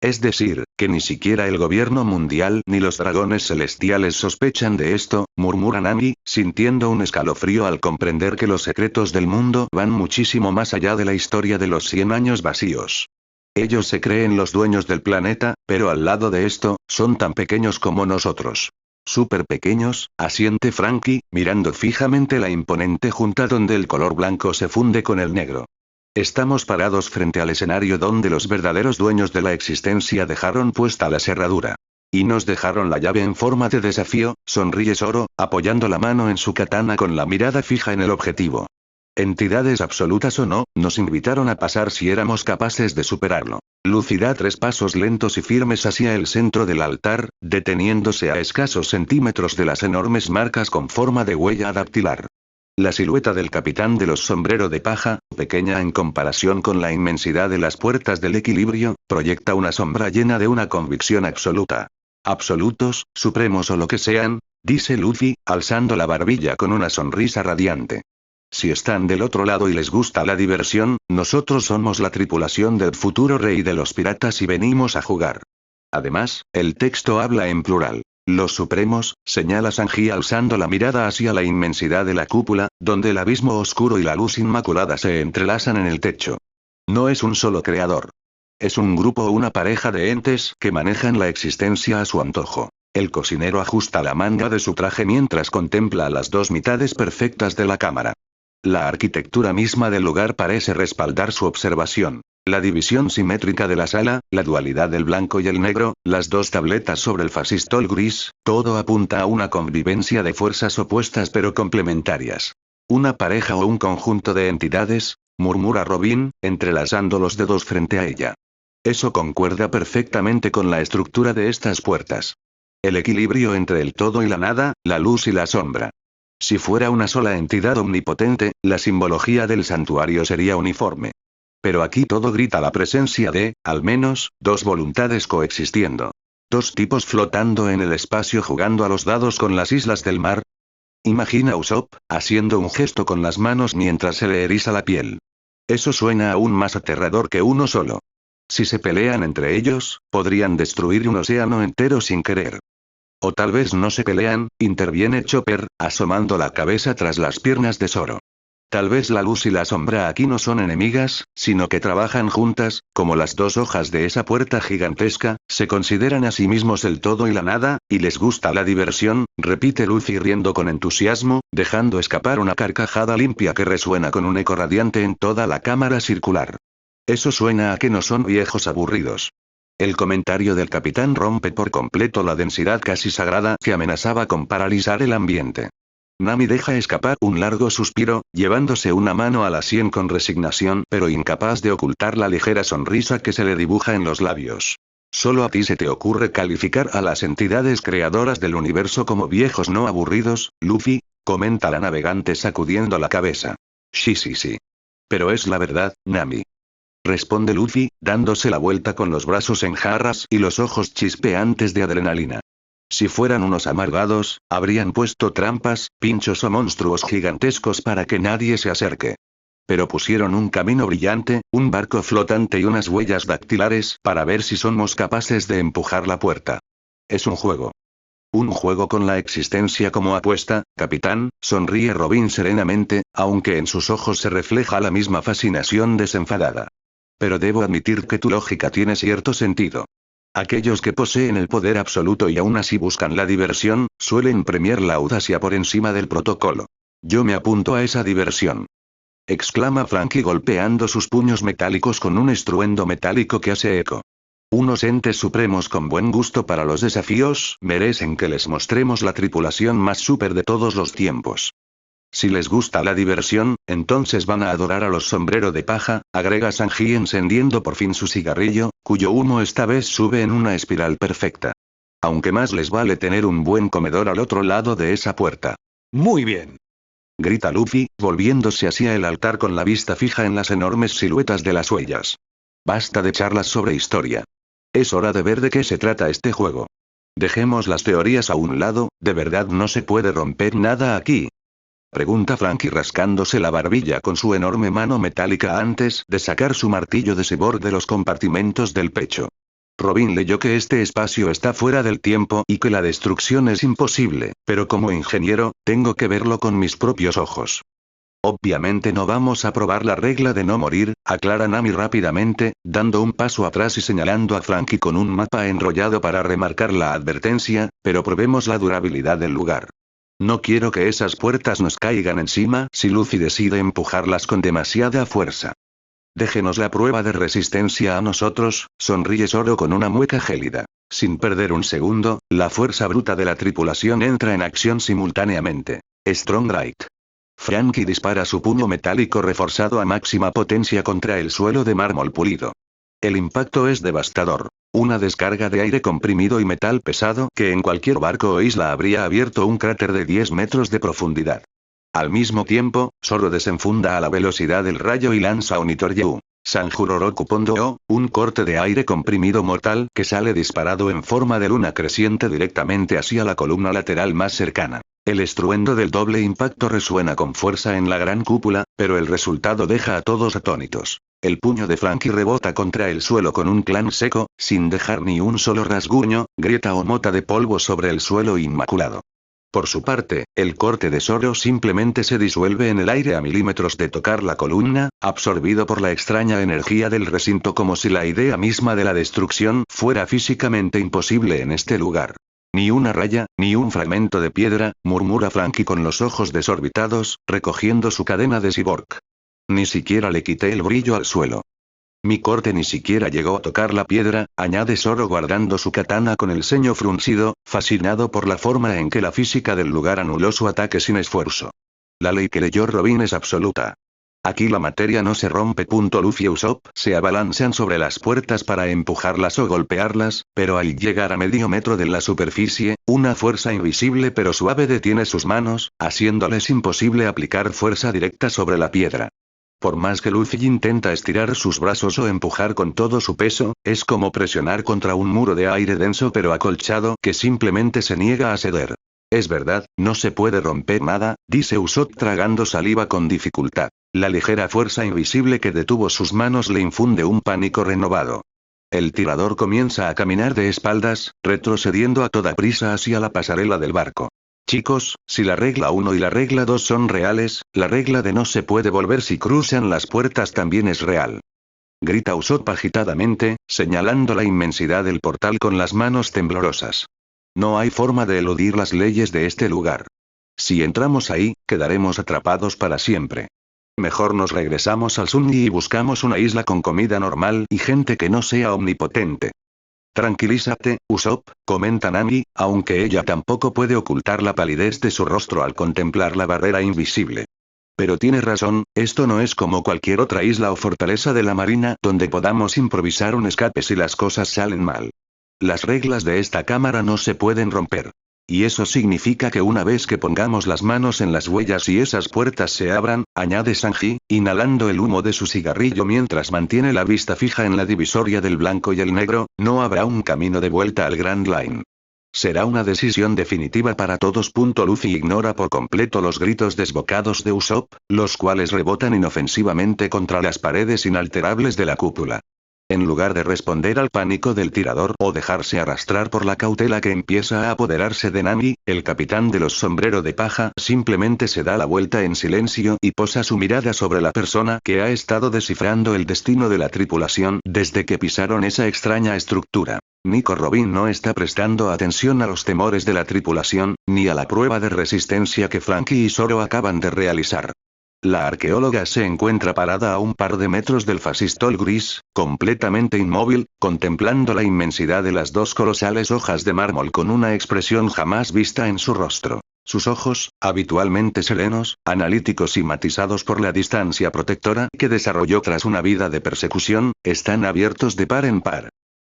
Es decir, que ni siquiera el gobierno mundial ni los dragones celestiales sospechan de esto, murmura Nami, sintiendo un escalofrío al comprender que los secretos del mundo van muchísimo más allá de la historia de los 100 años vacíos. Ellos se creen los dueños del planeta, pero al lado de esto, son tan pequeños como nosotros. Súper pequeños, asiente Franky, mirando fijamente la imponente junta donde el color blanco se funde con el negro. Estamos parados frente al escenario donde los verdaderos dueños de la existencia dejaron puesta la cerradura. Y nos dejaron la llave en forma de desafío, sonríe Zoro, apoyando la mano en su katana con la mirada fija en el objetivo. Entidades absolutas o no, nos invitaron a pasar si éramos capaces de superarlo. Luffy da 3 pasos lentos y firmes hacia el centro del altar, deteniéndose a escasos centímetros de las enormes marcas con forma de huella dactilar. La silueta del capitán de los sombrero de paja, pequeña en comparación con la inmensidad de las puertas del equilibrio, proyecta una sombra llena de una convicción absoluta. Absolutos, supremos o lo que sean, dice Luffy, alzando la barbilla con una sonrisa radiante. Si están del otro lado y les gusta la diversión, nosotros somos la tripulación del futuro rey de los piratas y venimos a jugar. Además, el texto habla en plural. Los supremos, señala Sanji alzando la mirada hacia la inmensidad de la cúpula, donde el abismo oscuro y la luz inmaculada se entrelazan en el techo. No es un solo creador. Es un grupo o una pareja de entes que manejan la existencia a su antojo. El cocinero ajusta la manga de su traje mientras contempla las dos mitades perfectas de la cámara. La arquitectura misma del lugar parece respaldar su observación. La división simétrica de la sala, la dualidad del blanco y el negro, las dos tabletas sobre el fascistol gris, todo apunta a una convivencia de fuerzas opuestas pero complementarias. ¿Una pareja o un conjunto de entidades?, murmura Robin, entrelazando los dedos frente a ella. Eso concuerda perfectamente con la estructura de estas puertas. El equilibrio entre el todo y la nada, la luz y la sombra. Si fuera una sola entidad omnipotente, la simbología del santuario sería uniforme. Pero aquí todo grita la presencia de, al menos, dos voluntades coexistiendo. Dos tipos flotando en el espacio jugando a los dados con las islas del mar. Imagina Usopp, haciendo un gesto con las manos mientras se le eriza la piel. Eso suena aún más aterrador que uno solo. Si se pelean entre ellos, podrían destruir un océano entero sin querer. O tal vez no se pelean, interviene Chopper, asomando la cabeza tras las piernas de Zoro. Tal vez la luz y la sombra aquí no son enemigas, sino que trabajan juntas, como las dos hojas de esa puerta gigantesca, se consideran a sí mismos el todo y la nada, y les gusta la diversión, repite Luffy riendo con entusiasmo, dejando escapar una carcajada limpia que resuena con un eco radiante en toda la cámara circular. Eso suena a que no son viejos aburridos. El comentario del capitán rompe por completo la densidad casi sagrada que amenazaba con paralizar el ambiente. Nami deja escapar un largo suspiro, llevándose una mano a la sien con resignación pero incapaz de ocultar la ligera sonrisa que se le dibuja en los labios. Solo a ti se te ocurre calificar a las entidades creadoras del universo como viejos no aburridos, Luffy, comenta la navegante sacudiendo la cabeza. Sí. Pero es la verdad, Nami. Responde Luffy, dándose la vuelta con los brazos en jarras y los ojos chispeantes de adrenalina. Si fueran unos amargados, habrían puesto trampas, pinchos o monstruos gigantescos para que nadie se acerque. Pero pusieron un camino brillante, un barco flotante y unas huellas dactilares para ver si somos capaces de empujar la puerta. Es un juego. Un juego con la existencia como apuesta, capitán, sonríe Robin serenamente, aunque en sus ojos se refleja la misma fascinación desenfadada. Pero debo admitir que tu lógica tiene cierto sentido. Aquellos que poseen el poder absoluto y aún así buscan la diversión, suelen premiar la audacia por encima del protocolo. Yo me apunto a esa diversión. Exclama Franky golpeando sus puños metálicos con un estruendo metálico que hace eco. Unos entes supremos con buen gusto para los desafíos merecen que les mostremos la tripulación más súper de todos los tiempos. Si les gusta la diversión, entonces van a adorar a los sombrero de paja, agrega Sanji encendiendo por fin su cigarrillo, cuyo humo esta vez sube en una espiral perfecta. Aunque más les vale tener un buen comedor al otro lado de esa puerta. Muy bien. Grita Luffy, volviéndose hacia el altar con la vista fija en las enormes siluetas de las huellas. Basta de charlas sobre historia. Es hora de ver de qué se trata este juego. Dejemos las teorías a un lado, ¿de verdad no se puede romper nada aquí? Pregunta Franky rascándose la barbilla con su enorme mano metálica antes de sacar su martillo de sebor de los compartimentos del pecho. Robin leyó que este espacio está fuera del tiempo y que la destrucción es imposible, pero como ingeniero, tengo que verlo con mis propios ojos. Obviamente no vamos a probar la regla de no morir, aclara Nami rápidamente, dando un paso atrás y señalando a Franky con un mapa enrollado para remarcar la advertencia, pero probemos la durabilidad del lugar. No quiero que esas puertas nos caigan encima si Luffy decide empujarlas con demasiada fuerza. Déjenos la prueba de resistencia a nosotros, sonríe Zoro con una mueca gélida. Sin perder un segundo, la fuerza bruta de la tripulación entra en acción simultáneamente. Strong Right. Franky dispara su puño metálico reforzado a máxima potencia contra el suelo de mármol pulido. El impacto es devastador. Una descarga de aire comprimido y metal pesado que en cualquier barco o isla habría abierto un cráter de 10 metros de profundidad. Al mismo tiempo, Zoro desenfunda a la velocidad del rayo y lanza Onitoryu. Sanjuroroku Pondo, un corte de aire comprimido mortal que sale disparado en forma de luna creciente directamente hacia la columna lateral más cercana. El estruendo del doble impacto resuena con fuerza en la gran cúpula, pero el resultado deja a todos atónitos. El puño de Franky rebota contra el suelo con un clan seco, sin dejar ni un solo rasguño, grieta o mota de polvo sobre el suelo inmaculado. Por su parte, el corte de Zoro simplemente se disuelve en el aire a milímetros de tocar la columna, absorbido por la extraña energía del recinto como si la idea misma de la destrucción fuera físicamente imposible en este lugar. Ni una raya, ni un fragmento de piedra, murmura Frankie con los ojos desorbitados, recogiendo su cadena de cyborg. Ni siquiera le quité el brillo al suelo. Mi corte ni siquiera llegó a tocar la piedra, añade Zoro guardando su katana con el ceño fruncido, fascinado por la forma en que la física del lugar anuló su ataque sin esfuerzo. La ley que leyó Robin es absoluta. Aquí la materia no se rompe. Luffy y Usopp se abalanzan sobre las puertas para empujarlas o golpearlas, pero al llegar a medio metro de la superficie, una fuerza invisible pero suave detiene sus manos, haciéndoles imposible aplicar fuerza directa sobre la piedra. Por más que Luffy intenta estirar sus brazos o empujar con todo su peso, es como presionar contra un muro de aire denso pero acolchado que simplemente se niega a ceder. Es verdad, no se puede romper nada, dice Usopp tragando saliva con dificultad. La ligera fuerza invisible que detuvo sus manos le infunde un pánico renovado. El tirador comienza a caminar de espaldas, retrocediendo a toda prisa hacia la pasarela del barco. Chicos, si la regla 1 y la regla 2 son reales, la regla de no se puede volver si cruzan las puertas también es real. Grita Usopp agitadamente, señalando la inmensidad del portal con las manos temblorosas. No hay forma de eludir las leyes de este lugar. Si entramos ahí, quedaremos atrapados para siempre. Mejor nos regresamos al Sunny y buscamos una isla con comida normal y gente que no sea omnipotente. Tranquilízate, Usopp, comenta Nami, aunque ella tampoco puede ocultar la palidez de su rostro al contemplar la barrera invisible. Pero tiene razón, esto no es como cualquier otra isla o fortaleza de la marina donde podamos improvisar un escape si las cosas salen mal. Las reglas de esta cámara no se pueden romper. Y eso significa que una vez que pongamos las manos en las huellas y esas puertas se abran, añade Sanji, inhalando el humo de su cigarrillo mientras mantiene la vista fija en la divisoria del blanco y el negro, no habrá un camino de vuelta al Grand Line. Será una decisión definitiva para todos. Luffy ignora por completo los gritos desbocados de Usopp, los cuales rebotan inofensivamente contra las paredes inalterables de la cúpula. En lugar de responder al pánico del tirador o dejarse arrastrar por la cautela que empieza a apoderarse de Nami, el capitán de los sombrero de paja simplemente se da la vuelta en silencio y posa su mirada sobre la persona que ha estado descifrando el destino de la tripulación desde que pisaron esa extraña estructura. Nico Robin no está prestando atención a los temores de la tripulación, ni a la prueba de resistencia que Frankie y Zoro acaban de realizar. La arqueóloga se encuentra parada a un par de metros del fascistol gris, completamente inmóvil, contemplando la inmensidad de las dos colosales hojas de mármol con una expresión jamás vista en su rostro. Sus ojos, habitualmente serenos, analíticos y matizados por la distancia protectora que desarrolló tras una vida de persecución, están abiertos de par en par.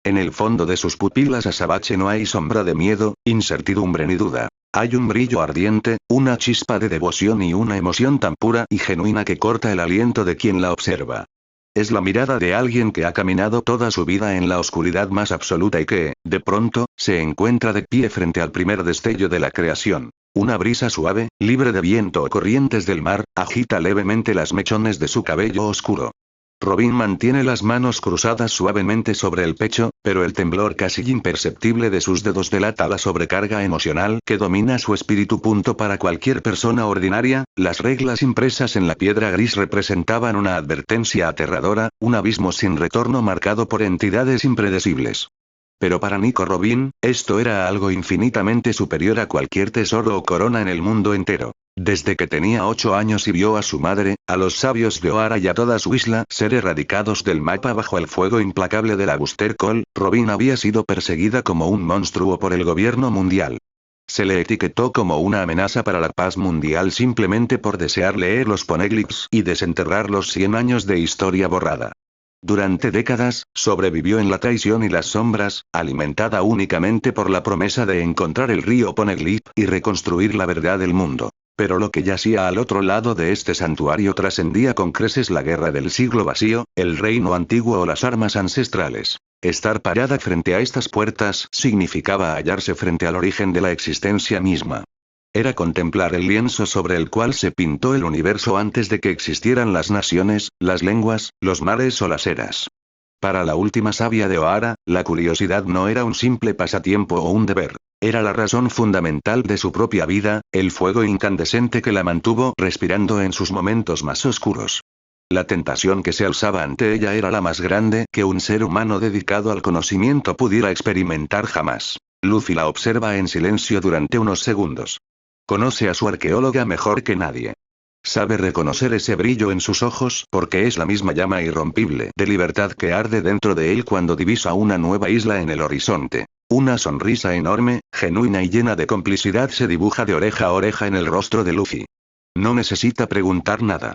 En el fondo de sus pupilas azabache no hay sombra de miedo, incertidumbre ni duda. Hay un brillo ardiente, una chispa de devoción y una emoción tan pura y genuina que corta el aliento de quien la observa. Es la mirada de alguien que ha caminado toda su vida en la oscuridad más absoluta y que, de pronto, se encuentra de pie frente al primer destello de la creación. Una brisa suave, libre de viento o corrientes del mar, agita levemente las mechones de su cabello oscuro. Robin mantiene las manos cruzadas suavemente sobre el pecho, pero el temblor casi imperceptible de sus dedos delata la sobrecarga emocional que domina su espíritu. Para cualquier persona ordinaria, las reglas impresas en la piedra gris representaban una advertencia aterradora, un abismo sin retorno marcado por entidades impredecibles. Pero para Nico Robin, esto era algo infinitamente superior a cualquier tesoro o corona en el mundo entero. Desde que tenía 8 años y vio a su madre, a los sabios de Ohara y a toda su isla ser erradicados del mapa bajo el fuego implacable de la Buster Call, Robin había sido perseguida como un monstruo por el gobierno mundial. Se le etiquetó como una amenaza para la paz mundial simplemente por desear leer los poneglyphs y desenterrar los 100 años de historia borrada. Durante décadas, sobrevivió en la traición y las sombras, alimentada únicamente por la promesa de encontrar el río Poneglyph y reconstruir la verdad del mundo. Pero lo que yacía al otro lado de este santuario trascendía con creces la guerra del siglo vacío, el reino antiguo o las armas ancestrales. Estar parada frente a estas puertas significaba hallarse frente al origen de la existencia misma. Era contemplar el lienzo sobre el cual se pintó el universo antes de que existieran las naciones, las lenguas, los mares o las eras. Para la última sabia de Ohara, la curiosidad no era un simple pasatiempo o un deber. Era la razón fundamental de su propia vida, el fuego incandescente que la mantuvo respirando en sus momentos más oscuros. La tentación que se alzaba ante ella era la más grande que un ser humano dedicado al conocimiento pudiera experimentar jamás. Luffy la observa en silencio durante unos segundos. Conoce a su arqueóloga mejor que nadie. Sabe reconocer ese brillo en sus ojos porque es la misma llama irrompible de libertad que arde dentro de él cuando divisa una nueva isla en el horizonte. Una sonrisa enorme, genuina y llena de complicidad se dibuja de oreja a oreja en el rostro de Luffy. No necesita preguntar nada.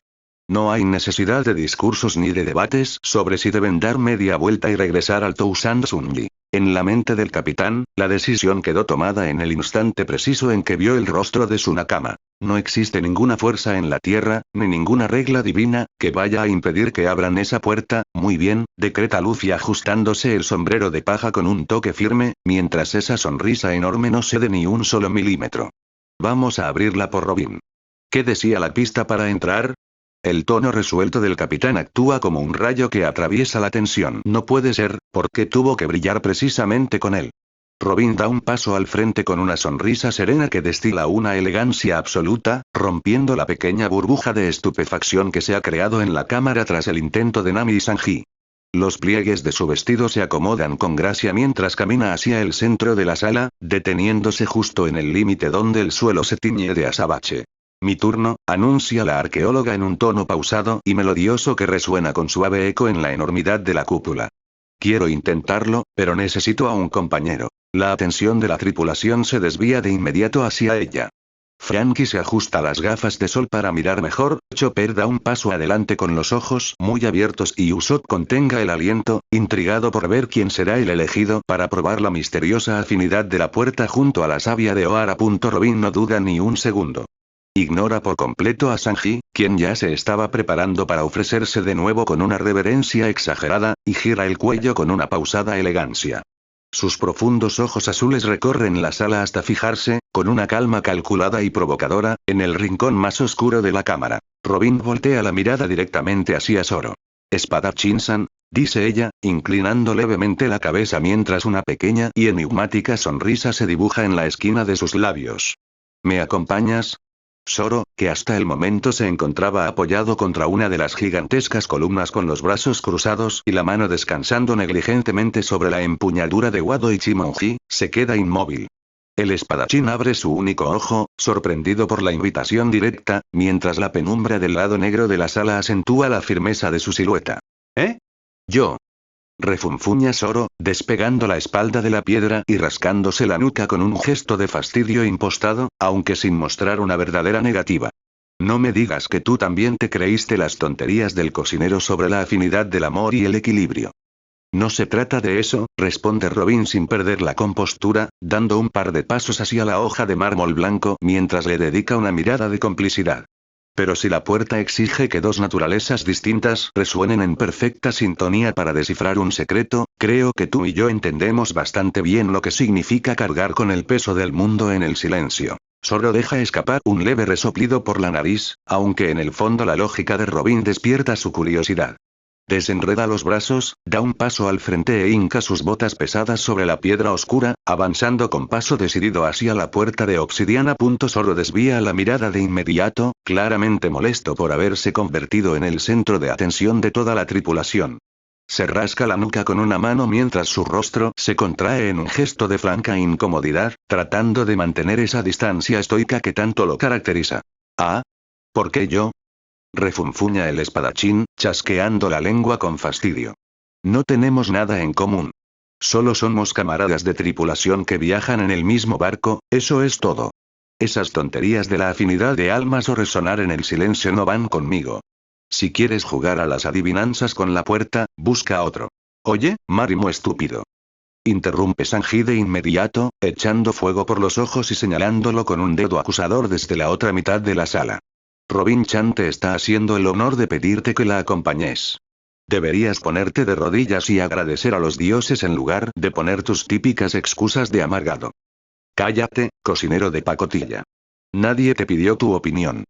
No hay necesidad de discursos ni de debates sobre si deben dar media vuelta y regresar al Tousand Sunji. En la mente del capitán, la decisión quedó tomada en el instante preciso en que vio el rostro de su Nakama. No existe ninguna fuerza en la tierra, ni ninguna regla divina, que vaya a impedir que abran esa puerta. Muy bien, decreta Luffy ajustándose el sombrero de paja con un toque firme, mientras esa sonrisa enorme no cede ni un solo milímetro. Vamos a abrirla por Robin. ¿Qué decía la pista para entrar? El tono resuelto del capitán actúa como un rayo que atraviesa la tensión. No puede ser, porque tuvo que brillar precisamente con él. Robin da un paso al frente con una sonrisa serena que destila una elegancia absoluta, rompiendo la pequeña burbuja de estupefacción que se ha creado en la cámara tras el intento de Nami y Sanji. Los pliegues de su vestido se acomodan con gracia mientras camina hacia el centro de la sala, deteniéndose justo en el límite donde el suelo se tiñe de azabache. Mi turno, anuncia la arqueóloga en un tono pausado y melodioso que resuena con suave eco en la enormidad de la cúpula. Quiero intentarlo, pero necesito a un compañero. La atención de la tripulación se desvía de inmediato hacia ella. Franky se ajusta las gafas de sol para mirar mejor, Chopper da un paso adelante con los ojos muy abiertos y Usopp contenga el aliento, intrigado por ver quién será el elegido para probar la misteriosa afinidad de la puerta junto a la savia de Ohara. Robin no duda ni un segundo. Ignora por completo a Sanji, quien ya se estaba preparando para ofrecerse de nuevo con una reverencia exagerada, y gira el cuello con una pausada elegancia. Sus profundos ojos azules recorren la sala hasta fijarse, con una calma calculada y provocadora, en el rincón más oscuro de la cámara. Robin voltea la mirada directamente hacia Zoro. Espadachín-san, dice ella, inclinando levemente la cabeza mientras una pequeña y enigmática sonrisa se dibuja en la esquina de sus labios. ¿Me acompañas? Zoro, que hasta el momento se encontraba apoyado contra una de las gigantescas columnas con los brazos cruzados y la mano descansando negligentemente sobre la empuñadura de Wado Ichimonji, se queda inmóvil. El espadachín abre su único ojo, sorprendido por la invitación directa, mientras la penumbra del lado negro de la sala acentúa la firmeza de su silueta. ¿Eh? Yo. Refunfuña Zoro, despegando la espalda de la piedra y rascándose la nuca con un gesto de fastidio impostado, aunque sin mostrar una verdadera negativa. No me digas que tú también te creíste las tonterías del cocinero sobre la afinidad del amor y el equilibrio. No se trata de eso, responde Robin sin perder la compostura, dando un par de pasos hacia la hoja de mármol blanco mientras le dedica una mirada de complicidad. Pero si la puerta exige que dos naturalezas distintas resuenen en perfecta sintonía para descifrar un secreto, creo que tú y yo entendemos bastante bien lo que significa cargar con el peso del mundo en el silencio. Zoro deja escapar un leve resoplido por la nariz, aunque en el fondo la lógica de Robin despierta su curiosidad. Desenreda los brazos, da un paso al frente e hinca sus botas pesadas sobre la piedra oscura, avanzando con paso decidido hacia la puerta de obsidiana. Zoro desvía la mirada de inmediato, claramente molesto por haberse convertido en el centro de atención de toda la tripulación. Se rasca la nuca con una mano mientras su rostro se contrae en un gesto de franca incomodidad, tratando de mantener esa distancia estoica que tanto lo caracteriza. ¿Ah? ¿Por qué yo? Refunfuña el espadachín, chasqueando la lengua con fastidio. No tenemos nada en común. Solo somos camaradas de tripulación que viajan en el mismo barco, eso es todo. Esas tonterías de la afinidad de almas o resonar en el silencio no van conmigo. Si quieres jugar a las adivinanzas con la puerta, busca otro. Oye, Marimo estúpido. Interrumpe Sanji de inmediato, echando fuego por los ojos y señalándolo con un dedo acusador desde la otra mitad de la sala. Robin-chan te está haciendo el honor de pedirte que la acompañes. Deberías ponerte de rodillas y agradecer a los dioses en lugar de poner tus típicas excusas de amargado. Cállate, cocinero de pacotilla. Nadie te pidió tu opinión.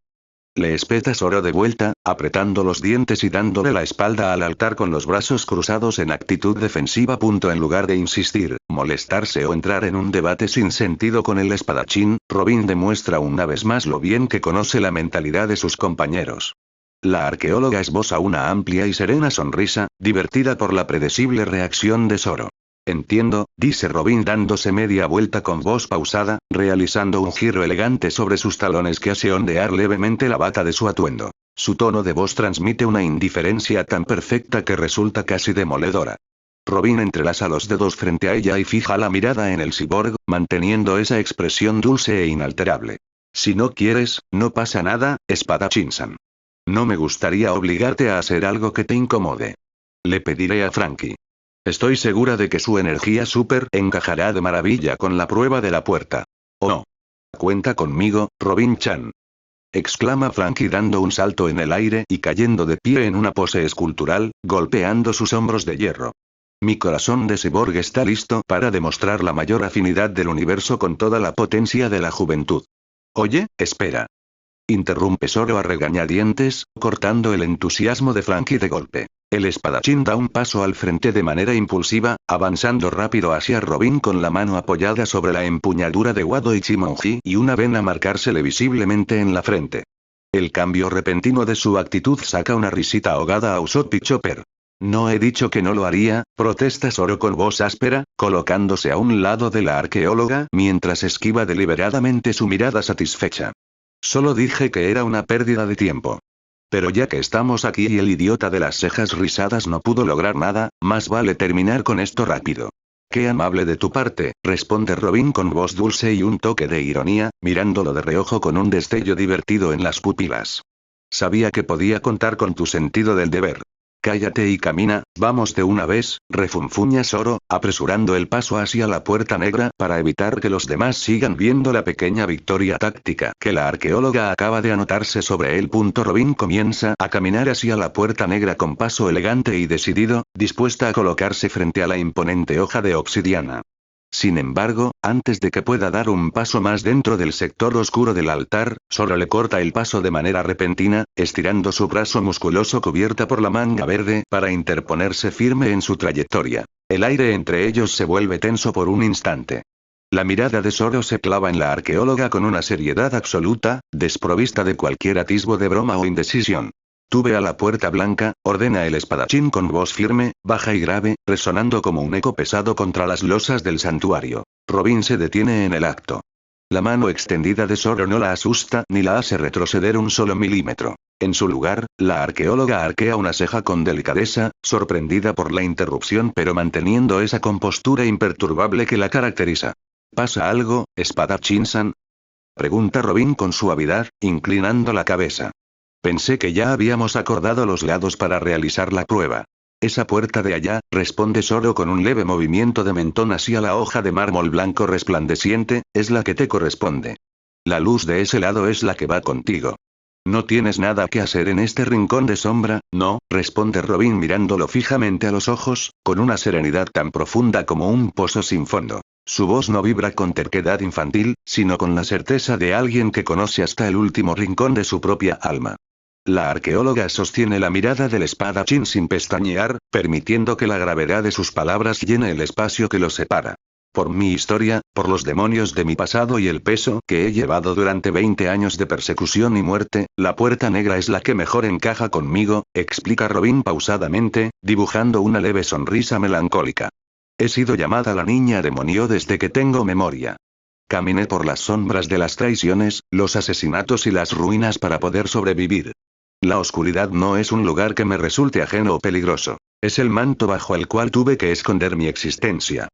Le espeta Zoro de vuelta, apretando los dientes y dándole la espalda al altar con los brazos cruzados en actitud defensiva. En lugar de insistir, molestarse o entrar en un debate sin sentido con el espadachín, Robin demuestra una vez más lo bien que conoce la mentalidad de sus compañeros. La arqueóloga esboza una amplia y serena sonrisa, divertida por la predecible reacción de Zoro. Entiendo, dice Robin dándose media vuelta con voz pausada, realizando un giro elegante sobre sus talones que hace ondear levemente la bata de su atuendo. Su tono de voz transmite una indiferencia tan perfecta que resulta casi demoledora. Robin entrelaza los dedos frente a ella y fija la mirada en el cyborg, manteniendo esa expresión dulce e inalterable. Si no quieres, no pasa nada, espadachín-san. No me gustaría obligarte a hacer algo que te incomode. Le pediré a Franky. Estoy segura de que su energía super encajará de maravilla con la prueba de la puerta. ¿O no? Cuenta conmigo, Robin-chan. Exclama Franky dando un salto en el aire y cayendo de pie en una pose escultural, golpeando sus hombros de hierro. Mi corazón de cyborg está listo para demostrar la mayor afinidad del universo con toda la potencia de la juventud. Oye, espera. Interrumpe Zoro a regañadientes, cortando el entusiasmo de Franky de golpe. El espadachín da un paso al frente de manera impulsiva, avanzando rápido hacia Robin con la mano apoyada sobre la empuñadura de Wado Ichimonji y una vena marcársele visiblemente en la frente. El cambio repentino de su actitud saca una risita ahogada a Usopp y Chopper. No he dicho que no lo haría, protesta Zoro con voz áspera, colocándose a un lado de la arqueóloga mientras esquiva deliberadamente su mirada satisfecha. Solo dije que era una pérdida de tiempo. Pero ya que estamos aquí y el idiota de las cejas rizadas no pudo lograr nada, más vale terminar con esto rápido. Qué amable de tu parte, responde Robin con voz dulce y un toque de ironía, mirándolo de reojo con un destello divertido en las pupilas. Sabía que podía contar con tu sentido del deber. Cállate y camina, vamos de una vez, refunfuña Zoro, apresurando el paso hacia la puerta negra para evitar que los demás sigan viendo la pequeña victoria táctica que la arqueóloga acaba de anotarse sobre él. Robin comienza a caminar hacia la puerta negra con paso elegante y decidido, dispuesta a colocarse frente a la imponente hoja de obsidiana. Sin embargo, antes de que pueda dar un paso más dentro del sector oscuro del altar, Zoro le corta el paso de manera repentina, estirando su brazo musculoso cubierta por la manga verde para interponerse firme en su trayectoria. El aire entre ellos se vuelve tenso por un instante. La mirada de Zoro se clava en la arqueóloga con una seriedad absoluta, desprovista de cualquier atisbo de broma o indecisión. Tú ve a la puerta blanca, ordena el espadachín con voz firme, baja y grave, resonando como un eco pesado contra las losas del santuario. Robin se detiene en el acto. La mano extendida de Zoro no la asusta ni la hace retroceder un solo milímetro. En su lugar, la arqueóloga arquea una ceja con delicadeza, sorprendida por la interrupción pero manteniendo esa compostura imperturbable que la caracteriza. ¿Pasa algo, espadachín-san? Pregunta Robin con suavidad, inclinando la cabeza. Pensé que ya habíamos acordado los lados para realizar la prueba. Esa puerta de allá, responde Zoro con un leve movimiento de mentón hacia la hoja de mármol blanco resplandeciente, es la que te corresponde. La luz de ese lado es la que va contigo. No tienes nada que hacer en este rincón de sombra, ¿no? Responde Robin mirándolo fijamente a los ojos, con una serenidad tan profunda como un pozo sin fondo. Su voz no vibra con terquedad infantil, sino con la certeza de alguien que conoce hasta el último rincón de su propia alma. La arqueóloga sostiene la mirada del espadachín sin pestañear, permitiendo que la gravedad de sus palabras llene el espacio que los separa. Por mi historia, por los demonios de mi pasado y el peso que he llevado durante 20 años de persecución y muerte, la puerta negra es la que mejor encaja conmigo, explica Robin pausadamente, dibujando una leve sonrisa melancólica. He sido llamada la niña demonio desde que tengo memoria. Caminé por las sombras de las traiciones, los asesinatos y las ruinas para poder sobrevivir. La oscuridad no es un lugar que me resulte ajeno o peligroso. Es el manto bajo el cual tuve que esconder mi existencia.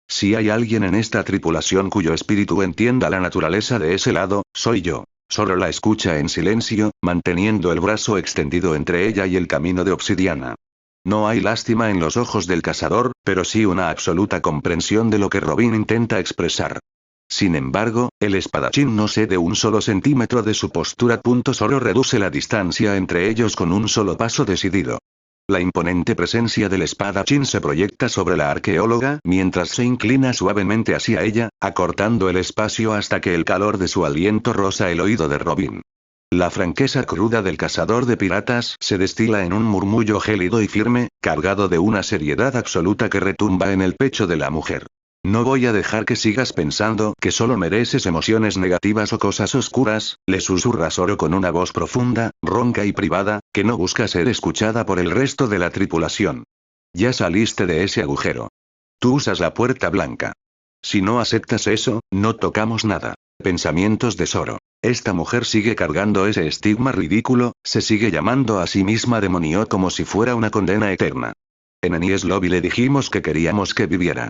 Si hay alguien en esta tripulación cuyo espíritu entienda la naturaleza de ese lado, soy yo. Solo la escucha en silencio, manteniendo el brazo extendido entre ella y el camino de obsidiana. No hay lástima en los ojos del cazador, pero sí una absoluta comprensión de lo que Robin intenta expresar. Sin embargo, el espadachín no cede un solo centímetro de su postura. Solo reduce la distancia entre ellos con un solo paso decidido. La imponente presencia del espadachín se proyecta sobre la arqueóloga mientras se inclina suavemente hacia ella, acortando el espacio hasta que el calor de su aliento roza el oído de Robin. La franqueza cruda del cazador de piratas se destila en un murmullo gélido y firme, cargado de una seriedad absoluta que retumba en el pecho de la mujer. No voy a dejar que sigas pensando que solo mereces emociones negativas o cosas oscuras, le susurra Zoro con una voz profunda, ronca y privada, que no busca ser escuchada por el resto de la tripulación. Ya saliste de ese agujero. Tú usas la puerta blanca. Si no aceptas eso, no tocamos nada. Pensamientos de Zoro. Esta mujer sigue cargando ese estigma ridículo, se sigue llamando a sí misma demonio como si fuera una condena eterna. En Enies Lobby le dijimos que queríamos que viviera.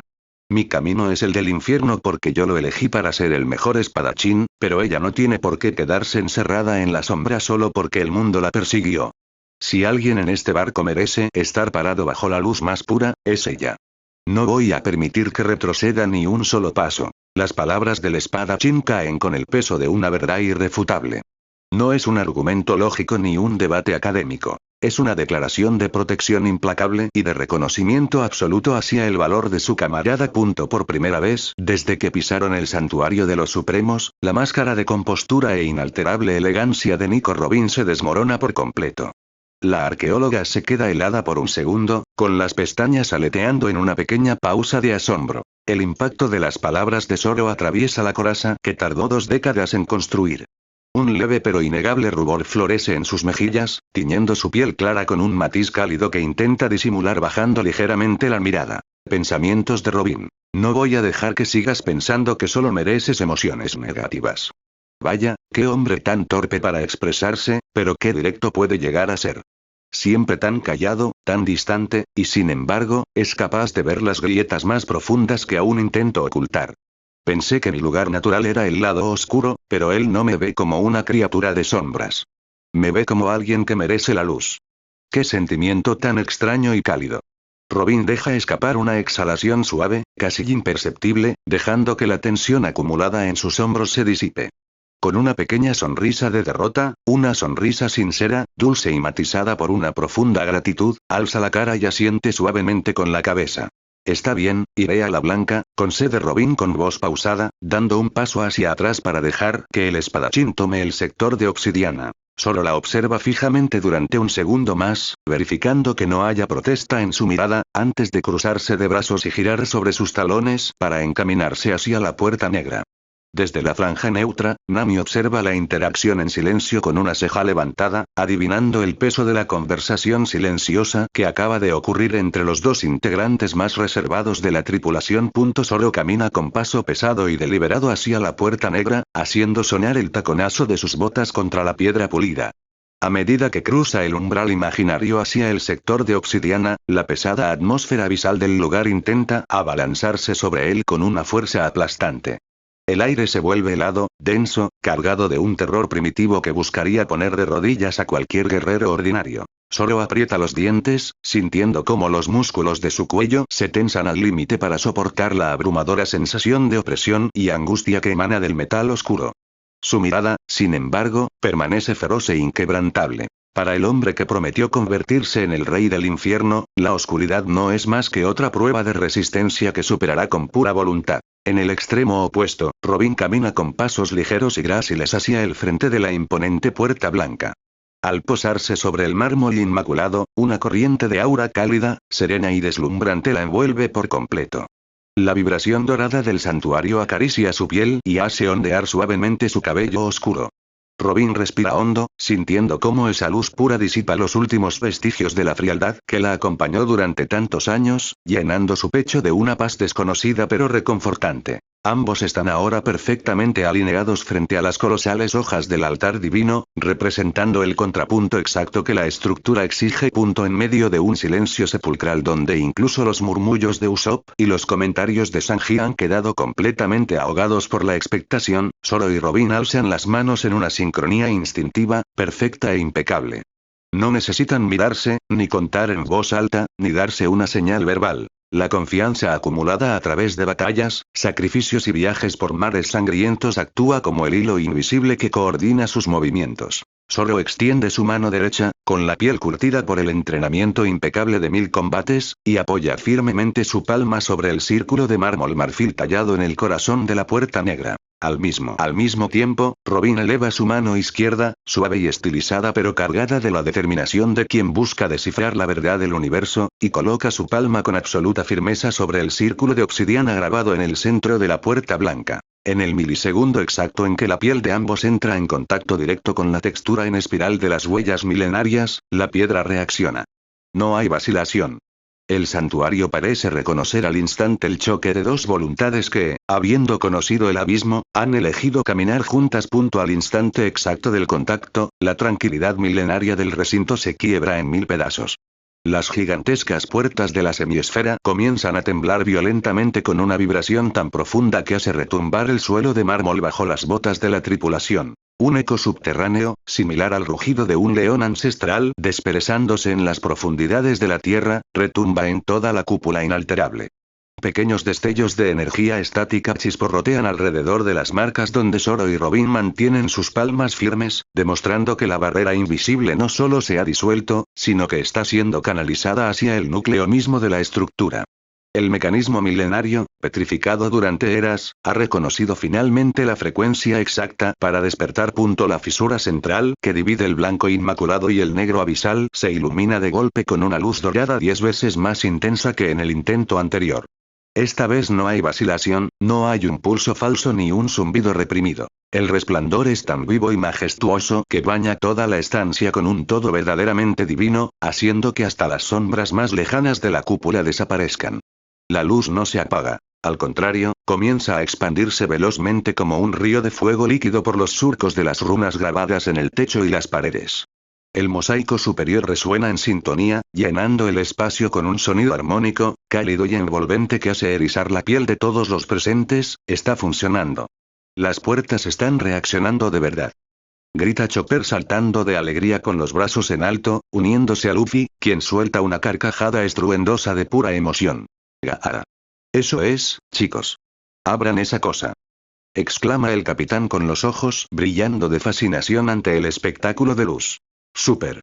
Mi camino es el del infierno porque yo lo elegí para ser el mejor espadachín, pero ella no tiene por qué quedarse encerrada en la sombra solo porque el mundo la persiguió. Si alguien en este barco merece estar parado bajo la luz más pura, es ella. No voy a permitir que retroceda ni un solo paso. Las palabras del espadachín caen con el peso de una verdad irrefutable. No es un argumento lógico ni un debate académico. Es una declaración de protección implacable y de reconocimiento absoluto hacia el valor de su camarada. Por primera vez desde que pisaron el santuario de los Supremos, la máscara de compostura e inalterable elegancia de Nico Robin se desmorona por completo. La arqueóloga se queda helada por un segundo, con las pestañas aleteando en una pequeña pausa de asombro. El impacto de las palabras de Zoro atraviesa la coraza que tardó 2 décadas en construir. Un leve pero innegable rubor florece en sus mejillas, tiñendo su piel clara con un matiz cálido que intenta disimular bajando ligeramente la mirada. Pensamientos de Robin. No voy a dejar que sigas pensando que solo mereces emociones negativas. Vaya, qué hombre tan torpe para expresarse, pero qué directo puede llegar a ser. Siempre tan callado, tan distante, y sin embargo, es capaz de ver las grietas más profundas que aún intento ocultar. Pensé que mi lugar natural era el lado oscuro, pero él no me ve como una criatura de sombras. Me ve como alguien que merece la luz. Qué sentimiento tan extraño y cálido. Robin deja escapar una exhalación suave, casi imperceptible, dejando que la tensión acumulada en sus hombros se disipe. Con una pequeña sonrisa de derrota, una sonrisa sincera, dulce y matizada por una profunda gratitud, alza la cara y asiente suavemente con la cabeza. Está bien, iré a la blanca, concede Robin con voz pausada, dando un paso hacia atrás para dejar que el espadachín tome el sector de obsidiana. Solo la observa fijamente durante un segundo más, verificando que no haya protesta en su mirada, antes de cruzarse de brazos y girar sobre sus talones para encaminarse hacia la puerta negra. Desde la franja neutra, Nami observa la interacción en silencio con una ceja levantada, adivinando el peso de la conversación silenciosa que acaba de ocurrir entre los dos integrantes más reservados de la tripulación. Zoro camina con paso pesado y deliberado hacia la puerta negra, haciendo sonar el taconazo de sus botas contra la piedra pulida. A medida que cruza el umbral imaginario hacia el sector de obsidiana, la pesada atmósfera abisal del lugar intenta abalanzarse sobre él con una fuerza aplastante. El aire se vuelve helado, denso, cargado de un terror primitivo que buscaría poner de rodillas a cualquier guerrero ordinario. Zoro aprieta los dientes, sintiendo cómo los músculos de su cuello se tensan al límite para soportar la abrumadora sensación de opresión y angustia que emana del metal oscuro. Su mirada, sin embargo, permanece feroz e inquebrantable. Para el hombre que prometió convertirse en el rey del infierno, la oscuridad no es más que otra prueba de resistencia que superará con pura voluntad. En el extremo opuesto, Robin camina con pasos ligeros y gráciles hacia el frente de la imponente puerta blanca. Al posarse sobre el mármol inmaculado, una corriente de aura cálida, serena y deslumbrante la envuelve por completo. La vibración dorada del santuario acaricia su piel y hace ondear suavemente su cabello oscuro. Robin respira hondo, sintiendo cómo esa luz pura disipa los últimos vestigios de la frialdad que la acompañó durante tantos años, llenando su pecho de una paz desconocida pero reconfortante. Ambos están ahora perfectamente alineados frente a las colosales hojas del altar divino, representando el contrapunto exacto que la estructura exige. En medio de un silencio sepulcral donde incluso los murmullos de Usopp y los comentarios de Sanji han quedado completamente ahogados por la expectación, Zoro y Robin alzan las manos en una sincronía instintiva, perfecta e impecable. No necesitan mirarse, ni contar en voz alta, ni darse una señal verbal. La confianza acumulada a través de batallas, sacrificios y viajes por mares sangrientos actúa como el hilo invisible que coordina sus movimientos. Zoro extiende su mano derecha, con la piel curtida por el entrenamiento impecable de 1000 combates, y apoya firmemente su palma sobre el círculo de mármol marfil tallado en el corazón de la puerta negra. Al mismo tiempo, Robin eleva su mano izquierda, suave y estilizada pero cargada de la determinación de quien busca descifrar la verdad del universo, y coloca su palma con absoluta firmeza sobre el círculo de obsidiana grabado en el centro de la puerta blanca. En el milisegundo exacto en que la piel de ambos entra en contacto directo con la textura en espiral de las huellas milenarias, la piedra reacciona. No hay vacilación. El santuario parece reconocer al instante el choque de dos voluntades que, habiendo conocido el abismo, han elegido caminar juntas. Al instante exacto del contacto, la tranquilidad milenaria del recinto se quiebra en 1000 pedazos. Las gigantescas puertas de la semiesfera comienzan a temblar violentamente con una vibración tan profunda que hace retumbar el suelo de mármol bajo las botas de la tripulación. Un eco subterráneo, similar al rugido de un león ancestral desperezándose en las profundidades de la tierra, retumba en toda la cúpula inalterable. Pequeños destellos de energía estática chisporrotean alrededor de las marcas donde Zoro y Robin mantienen sus palmas firmes, demostrando que la barrera invisible no solo se ha disuelto, sino que está siendo canalizada hacia el núcleo mismo de la estructura. El mecanismo milenario, petrificado durante eras, ha reconocido finalmente la frecuencia exacta para despertar. La fisura central, que divide el blanco inmaculado y el negro abisal, se ilumina de golpe con una luz dorada 10 veces más intensa que en el intento anterior. Esta vez no hay vacilación, no hay un pulso falso ni un zumbido reprimido. El resplandor es tan vivo y majestuoso que baña toda la estancia con un todo verdaderamente divino, haciendo que hasta las sombras más lejanas de la cúpula desaparezcan. La luz no se apaga. Al contrario, comienza a expandirse velozmente como un río de fuego líquido por los surcos de las runas grabadas en el techo y las paredes. El mosaico superior resuena en sintonía, llenando el espacio con un sonido armónico, cálido y envolvente que hace erizar la piel de todos los presentes. Está funcionando. Las puertas están reaccionando de verdad. Grita Chopper saltando de alegría con los brazos en alto, uniéndose a Luffy, quien suelta una carcajada estruendosa de pura emoción. ¡Gaara! Eso es, chicos. Abran esa cosa. Exclama el capitán con los ojos brillando de fascinación ante el espectáculo de luz. ¡Súper!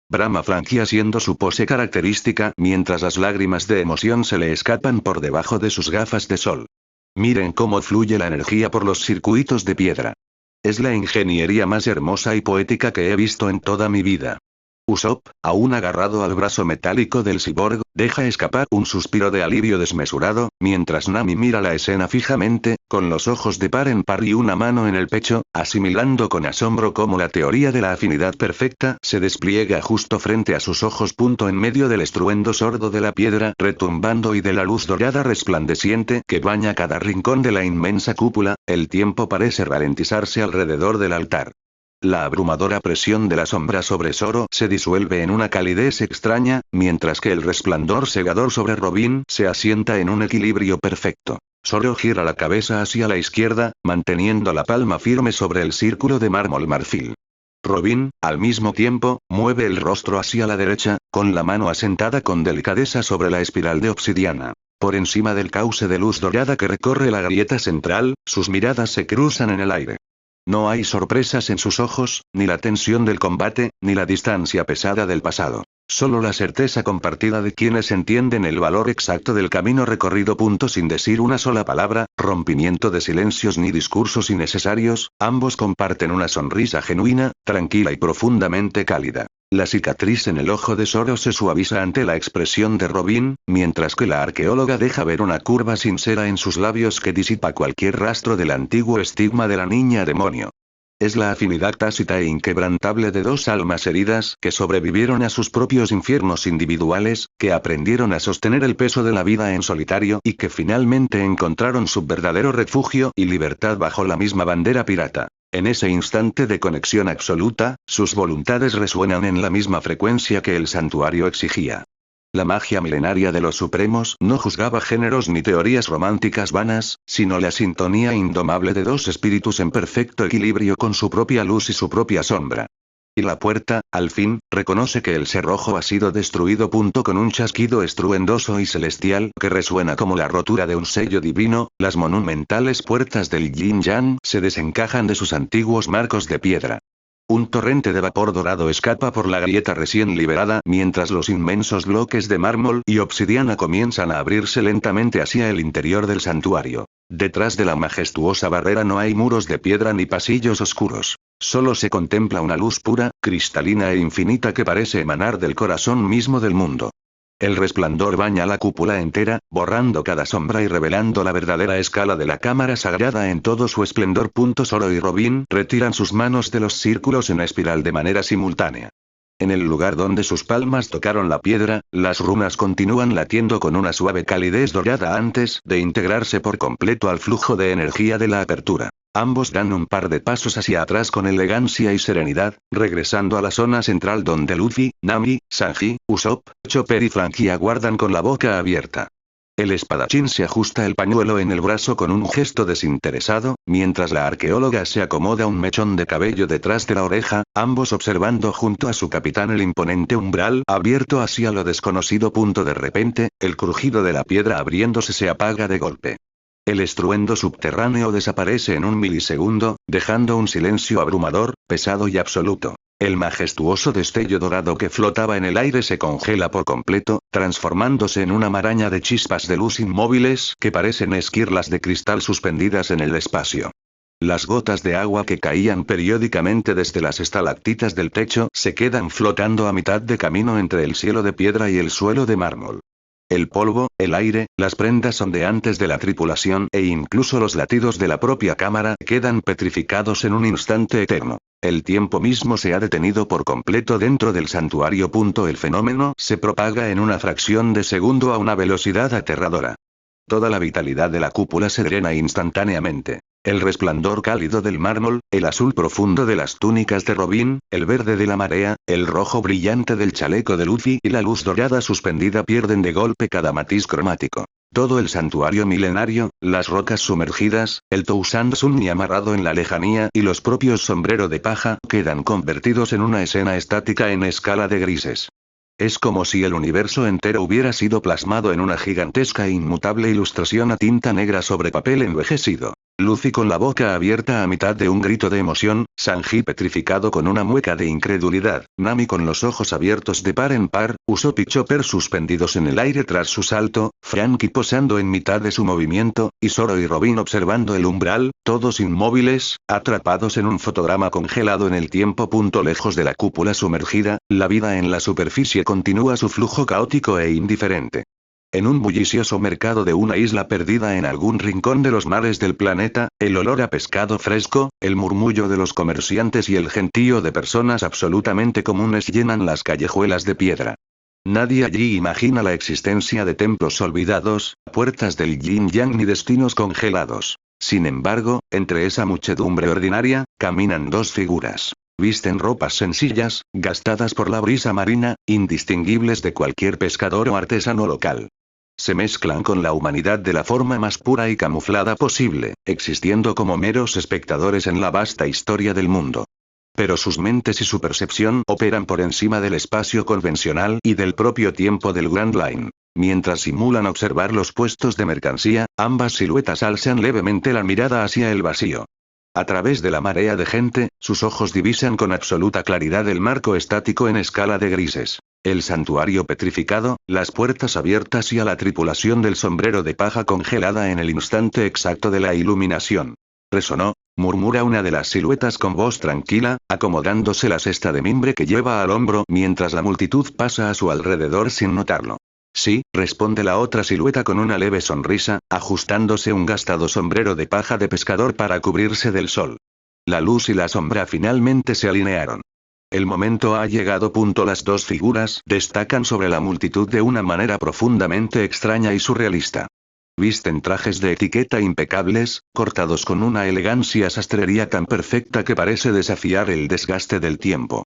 Brahma flanquea haciendo su pose característica mientras las lágrimas de emoción se le escapan por debajo de sus gafas de sol. Miren cómo fluye la energía por los circuitos de piedra. Es la ingeniería más hermosa y poética que he visto en toda mi vida. Usopp, aún agarrado al brazo metálico del cyborg, deja escapar un suspiro de alivio desmesurado, mientras Nami mira la escena fijamente, con los ojos de par en par y una mano en el pecho, asimilando con asombro cómo la teoría de la afinidad perfecta se despliega justo frente a sus ojos. En medio del estruendo sordo de la piedra retumbando y de la luz dorada resplandeciente que baña cada rincón de la inmensa cúpula, el tiempo parece ralentizarse alrededor del altar. La abrumadora presión de la sombra sobre Zoro se disuelve en una calidez extraña, mientras que el resplandor cegador sobre Robin se asienta en un equilibrio perfecto. Zoro gira la cabeza hacia la izquierda, manteniendo la palma firme sobre el círculo de mármol marfil. Robin, al mismo tiempo, mueve el rostro hacia la derecha, con la mano asentada con delicadeza sobre la espiral de obsidiana. Por encima del cauce de luz dorada que recorre la grieta central, sus miradas se cruzan en el aire. No hay sorpresas en sus ojos, ni la tensión del combate, ni la distancia pesada del pasado. Solo la certeza compartida de quienes entienden el valor exacto del camino recorrido. Sin decir una sola palabra, rompimiento de silencios ni discursos innecesarios, ambos comparten una sonrisa genuina, tranquila y profundamente cálida. La cicatriz en el ojo de Zoro se suaviza ante la expresión de Robin, mientras que la arqueóloga deja ver una curva sincera en sus labios que disipa cualquier rastro del antiguo estigma de la niña demonio. Es la afinidad tácita e inquebrantable de dos almas heridas que sobrevivieron a sus propios infiernos individuales, que aprendieron a sostener el peso de la vida en solitario y que finalmente encontraron su verdadero refugio y libertad bajo la misma bandera pirata. En ese instante de conexión absoluta, sus voluntades resuenan en la misma frecuencia que el santuario exigía. La magia milenaria de los supremos no juzgaba géneros ni teorías románticas vanas, sino la sintonía indomable de dos espíritus en perfecto equilibrio con su propia luz y su propia sombra. Y la puerta, al fin, reconoce que el cerrojo ha sido destruido. Con un chasquido estruendoso y celestial que resuena como la rotura de un sello divino, las monumentales puertas del Yin Yang se desencajan de sus antiguos marcos de piedra. Un torrente de vapor dorado escapa por la grieta recién liberada mientras los inmensos bloques de mármol y obsidiana comienzan a abrirse lentamente hacia el interior del santuario. Detrás de la majestuosa barrera no hay muros de piedra ni pasillos oscuros. Solo se contempla una luz pura, cristalina e infinita que parece emanar del corazón mismo del mundo. El resplandor baña la cúpula entera, borrando cada sombra y revelando la verdadera escala de la cámara sagrada en todo su esplendor. Zoro y Robin retiran sus manos de los círculos en espiral de manera simultánea. En el lugar donde sus palmas tocaron la piedra, las runas continúan latiendo con una suave calidez dorada antes de integrarse por completo al flujo de energía de la apertura. Ambos dan un par de pasos hacia atrás con elegancia y serenidad, regresando a la zona central donde Luffy, Nami, Sanji, Usopp, Chopper y Franky aguardan con la boca abierta. El espadachín se ajusta el pañuelo en el brazo con un gesto desinteresado, mientras la arqueóloga se acomoda un mechón de cabello detrás de la oreja, ambos observando junto a su capitán el imponente umbral abierto hacia lo desconocido. De repente, el crujido de la piedra abriéndose se apaga de golpe. El estruendo subterráneo desaparece en un milisegundo, dejando un silencio abrumador, pesado y absoluto. El majestuoso destello dorado que flotaba en el aire se congela por completo, transformándose en una maraña de chispas de luz inmóviles que parecen esquirlas de cristal suspendidas en el espacio. Las gotas de agua que caían periódicamente desde las estalactitas del techo se quedan flotando a mitad de camino entre el cielo de piedra y el suelo de mármol. El polvo, el aire, las prendas ondeantes de la tripulación e incluso los latidos de la propia cámara quedan petrificados en un instante eterno. El tiempo mismo se ha detenido por completo dentro del santuario. El fenómeno se propaga en una fracción de segundo a una velocidad aterradora. Toda la vitalidad de la cúpula se drena instantáneamente. El resplandor cálido del mármol, el azul profundo de las túnicas de Robin, el verde de la marea, el rojo brillante del chaleco de Luffy y la luz dorada suspendida pierden de golpe cada matiz cromático. Todo el santuario milenario, las rocas sumergidas, el Tousand Sunny amarrado en la lejanía y los propios sombrero de paja quedan convertidos en una escena estática en escala de grises. Es como si el universo entero hubiera sido plasmado en una gigantesca e inmutable ilustración a tinta negra sobre papel envejecido. Luffy con la boca abierta a mitad de un grito de emoción, Sanji petrificado con una mueca de incredulidad, Nami con los ojos abiertos de par en par, Usopp y Chopper suspendidos en el aire tras su salto, Franky posando en mitad de su movimiento, y Zoro y Robin observando el umbral, todos inmóviles, atrapados en un fotograma congelado en el tiempo. Lejos de la cúpula sumergida, la vida en la superficie continúa su flujo caótico e indiferente. En un bullicioso mercado de una isla perdida en algún rincón de los mares del planeta, el olor a pescado fresco, el murmullo de los comerciantes y el gentío de personas absolutamente comunes llenan las callejuelas de piedra. Nadie allí imagina la existencia de templos olvidados, puertas del yin-yang ni destinos congelados. Sin embargo, entre esa muchedumbre ordinaria, caminan dos figuras. Visten ropas sencillas, gastadas por la brisa marina, indistinguibles de cualquier pescador o artesano local. Se mezclan con la humanidad de la forma más pura y camuflada posible, existiendo como meros espectadores en la vasta historia del mundo. Pero sus mentes y su percepción operan por encima del espacio convencional y del propio tiempo del Grand Line. Mientras simulan observar los puestos de mercancía, ambas siluetas alzan levemente la mirada hacia el vacío. A través de la marea de gente, sus ojos divisan con absoluta claridad el marco estático en escala de grises. El santuario petrificado, las puertas abiertas y a la tripulación del sombrero de paja congelada en el instante exacto de la iluminación. «Resonó», murmura una de las siluetas con voz tranquila, acomodándose la cesta de mimbre que lleva al hombro mientras la multitud pasa a su alrededor sin notarlo. «Sí», responde la otra silueta con una leve sonrisa, ajustándose un gastado sombrero de paja de pescador para cubrirse del sol. La luz y la sombra finalmente se alinearon. El momento ha llegado. Las dos figuras destacan sobre la multitud de una manera profundamente extraña y surrealista. Visten trajes de etiqueta impecables, cortados con una elegancia sastrería tan perfecta que parece desafiar el desgaste del tiempo.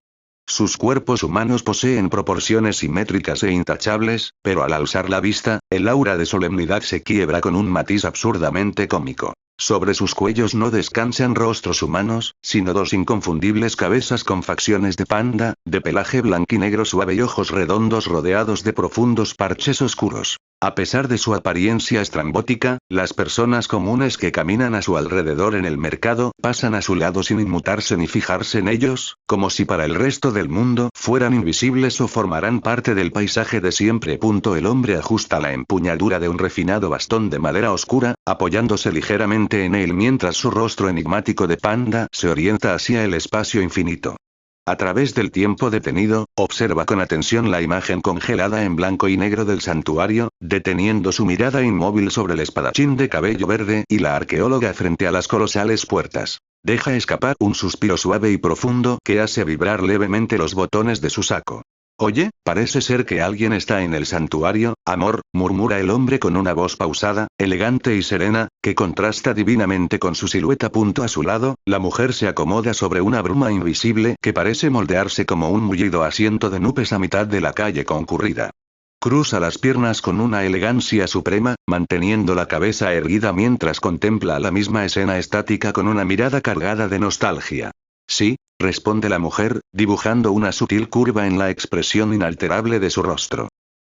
Sus cuerpos humanos poseen proporciones simétricas e intachables, pero al alzar la vista, el aura de solemnidad se quiebra con un matiz absurdamente cómico. Sobre sus cuellos no descansan rostros humanos, sino dos inconfundibles cabezas con facciones de panda, de pelaje blanquinegro suave y ojos redondos rodeados de profundos parches oscuros. A pesar de su apariencia estrambótica, las personas comunes que caminan a su alrededor en el mercado pasan a su lado sin inmutarse ni fijarse en ellos, como si para el resto del mundo fueran invisibles o formaran parte del paisaje de siempre. El hombre ajusta la empuñadura de un refinado bastón de madera oscura, apoyándose ligeramente en él mientras su rostro enigmático de panda se orienta hacia el espacio infinito. A través del tiempo detenido, observa con atención la imagen congelada en blanco y negro del santuario, deteniendo su mirada inmóvil sobre el espadachín de cabello verde y la arqueóloga frente a las colosales puertas. Deja escapar un suspiro suave y profundo que hace vibrar levemente los botones de su saco. Oye, parece ser que alguien está en el santuario, amor, murmura el hombre con una voz pausada, elegante y serena, que contrasta divinamente con su silueta. A su lado, la mujer se acomoda sobre una bruma invisible que parece moldearse como un mullido asiento de nubes a mitad de la calle concurrida. Cruza las piernas con una elegancia suprema, manteniendo la cabeza erguida mientras contempla la misma escena estática con una mirada cargada de nostalgia. Sí, responde la mujer, dibujando una sutil curva en la expresión inalterable de su rostro.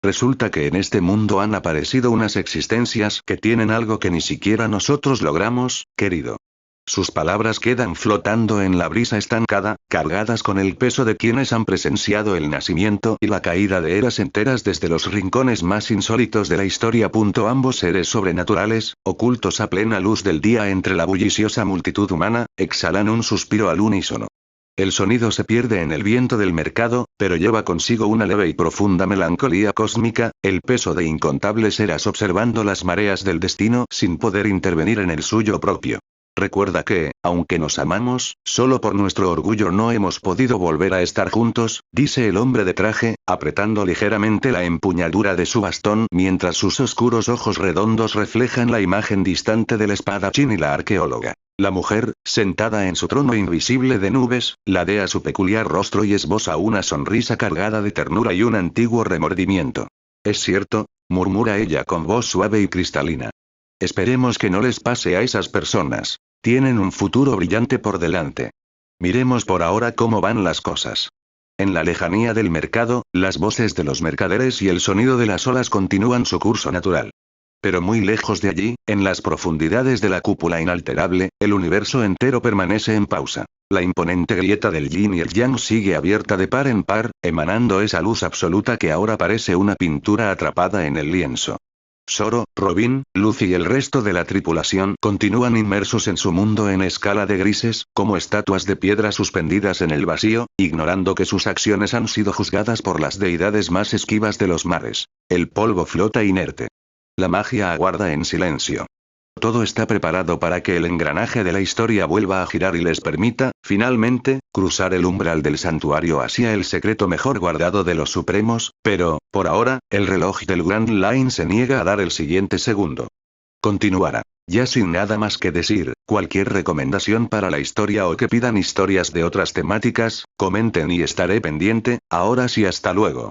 Resulta que en este mundo han aparecido unas existencias que tienen algo que ni siquiera nosotros logramos, querido. Sus palabras quedan flotando en la brisa estancada, cargadas con el peso de quienes han presenciado el nacimiento y la caída de eras enteras desde los rincones más insólitos de la historia. Ambos seres sobrenaturales, ocultos a plena luz del día entre la bulliciosa multitud humana, exhalan un suspiro al unísono. El sonido se pierde en el viento del mercado, pero lleva consigo una leve y profunda melancolía cósmica, el peso de incontables eras observando las mareas del destino sin poder intervenir en el suyo propio. Recuerda que, aunque nos amamos, solo por nuestro orgullo no hemos podido volver a estar juntos, dice el hombre de traje, apretando ligeramente la empuñadura de su bastón mientras sus oscuros ojos redondos reflejan la imagen distante del espadachín y la arqueóloga. La mujer, sentada en su trono invisible de nubes, ladea su peculiar rostro y esboza una sonrisa cargada de ternura y un antiguo remordimiento. Es cierto, murmura ella con voz suave y cristalina. Esperemos que no les pase a esas personas. Tienen un futuro brillante por delante. Miremos por ahora cómo van las cosas. En la lejanía del mercado, las voces de los mercaderes y el sonido de las olas continúan su curso natural. Pero muy lejos de allí, en las profundidades de la cúpula inalterable, el universo entero permanece en pausa. La imponente grieta del yin y el yang sigue abierta de par en par, emanando esa luz absoluta que ahora parece una pintura atrapada en el lienzo. Zoro, Robin, Luffy y el resto de la tripulación continúan inmersos en su mundo en escala de grises, como estatuas de piedra suspendidas en el vacío, ignorando que sus acciones han sido juzgadas por las deidades más esquivas de los mares. El polvo flota inerte. La magia aguarda en silencio. Todo está preparado para que el engranaje de la historia vuelva a girar y les permita, finalmente, cruzar el umbral del santuario hacia el secreto mejor guardado de los supremos, pero, por ahora, el reloj del Grand Line se niega a dar el siguiente segundo. Continuará. Ya sin nada más que decir, cualquier recomendación para la historia o que pidan historias de otras temáticas, comenten y estaré pendiente. Ahora sí, hasta luego.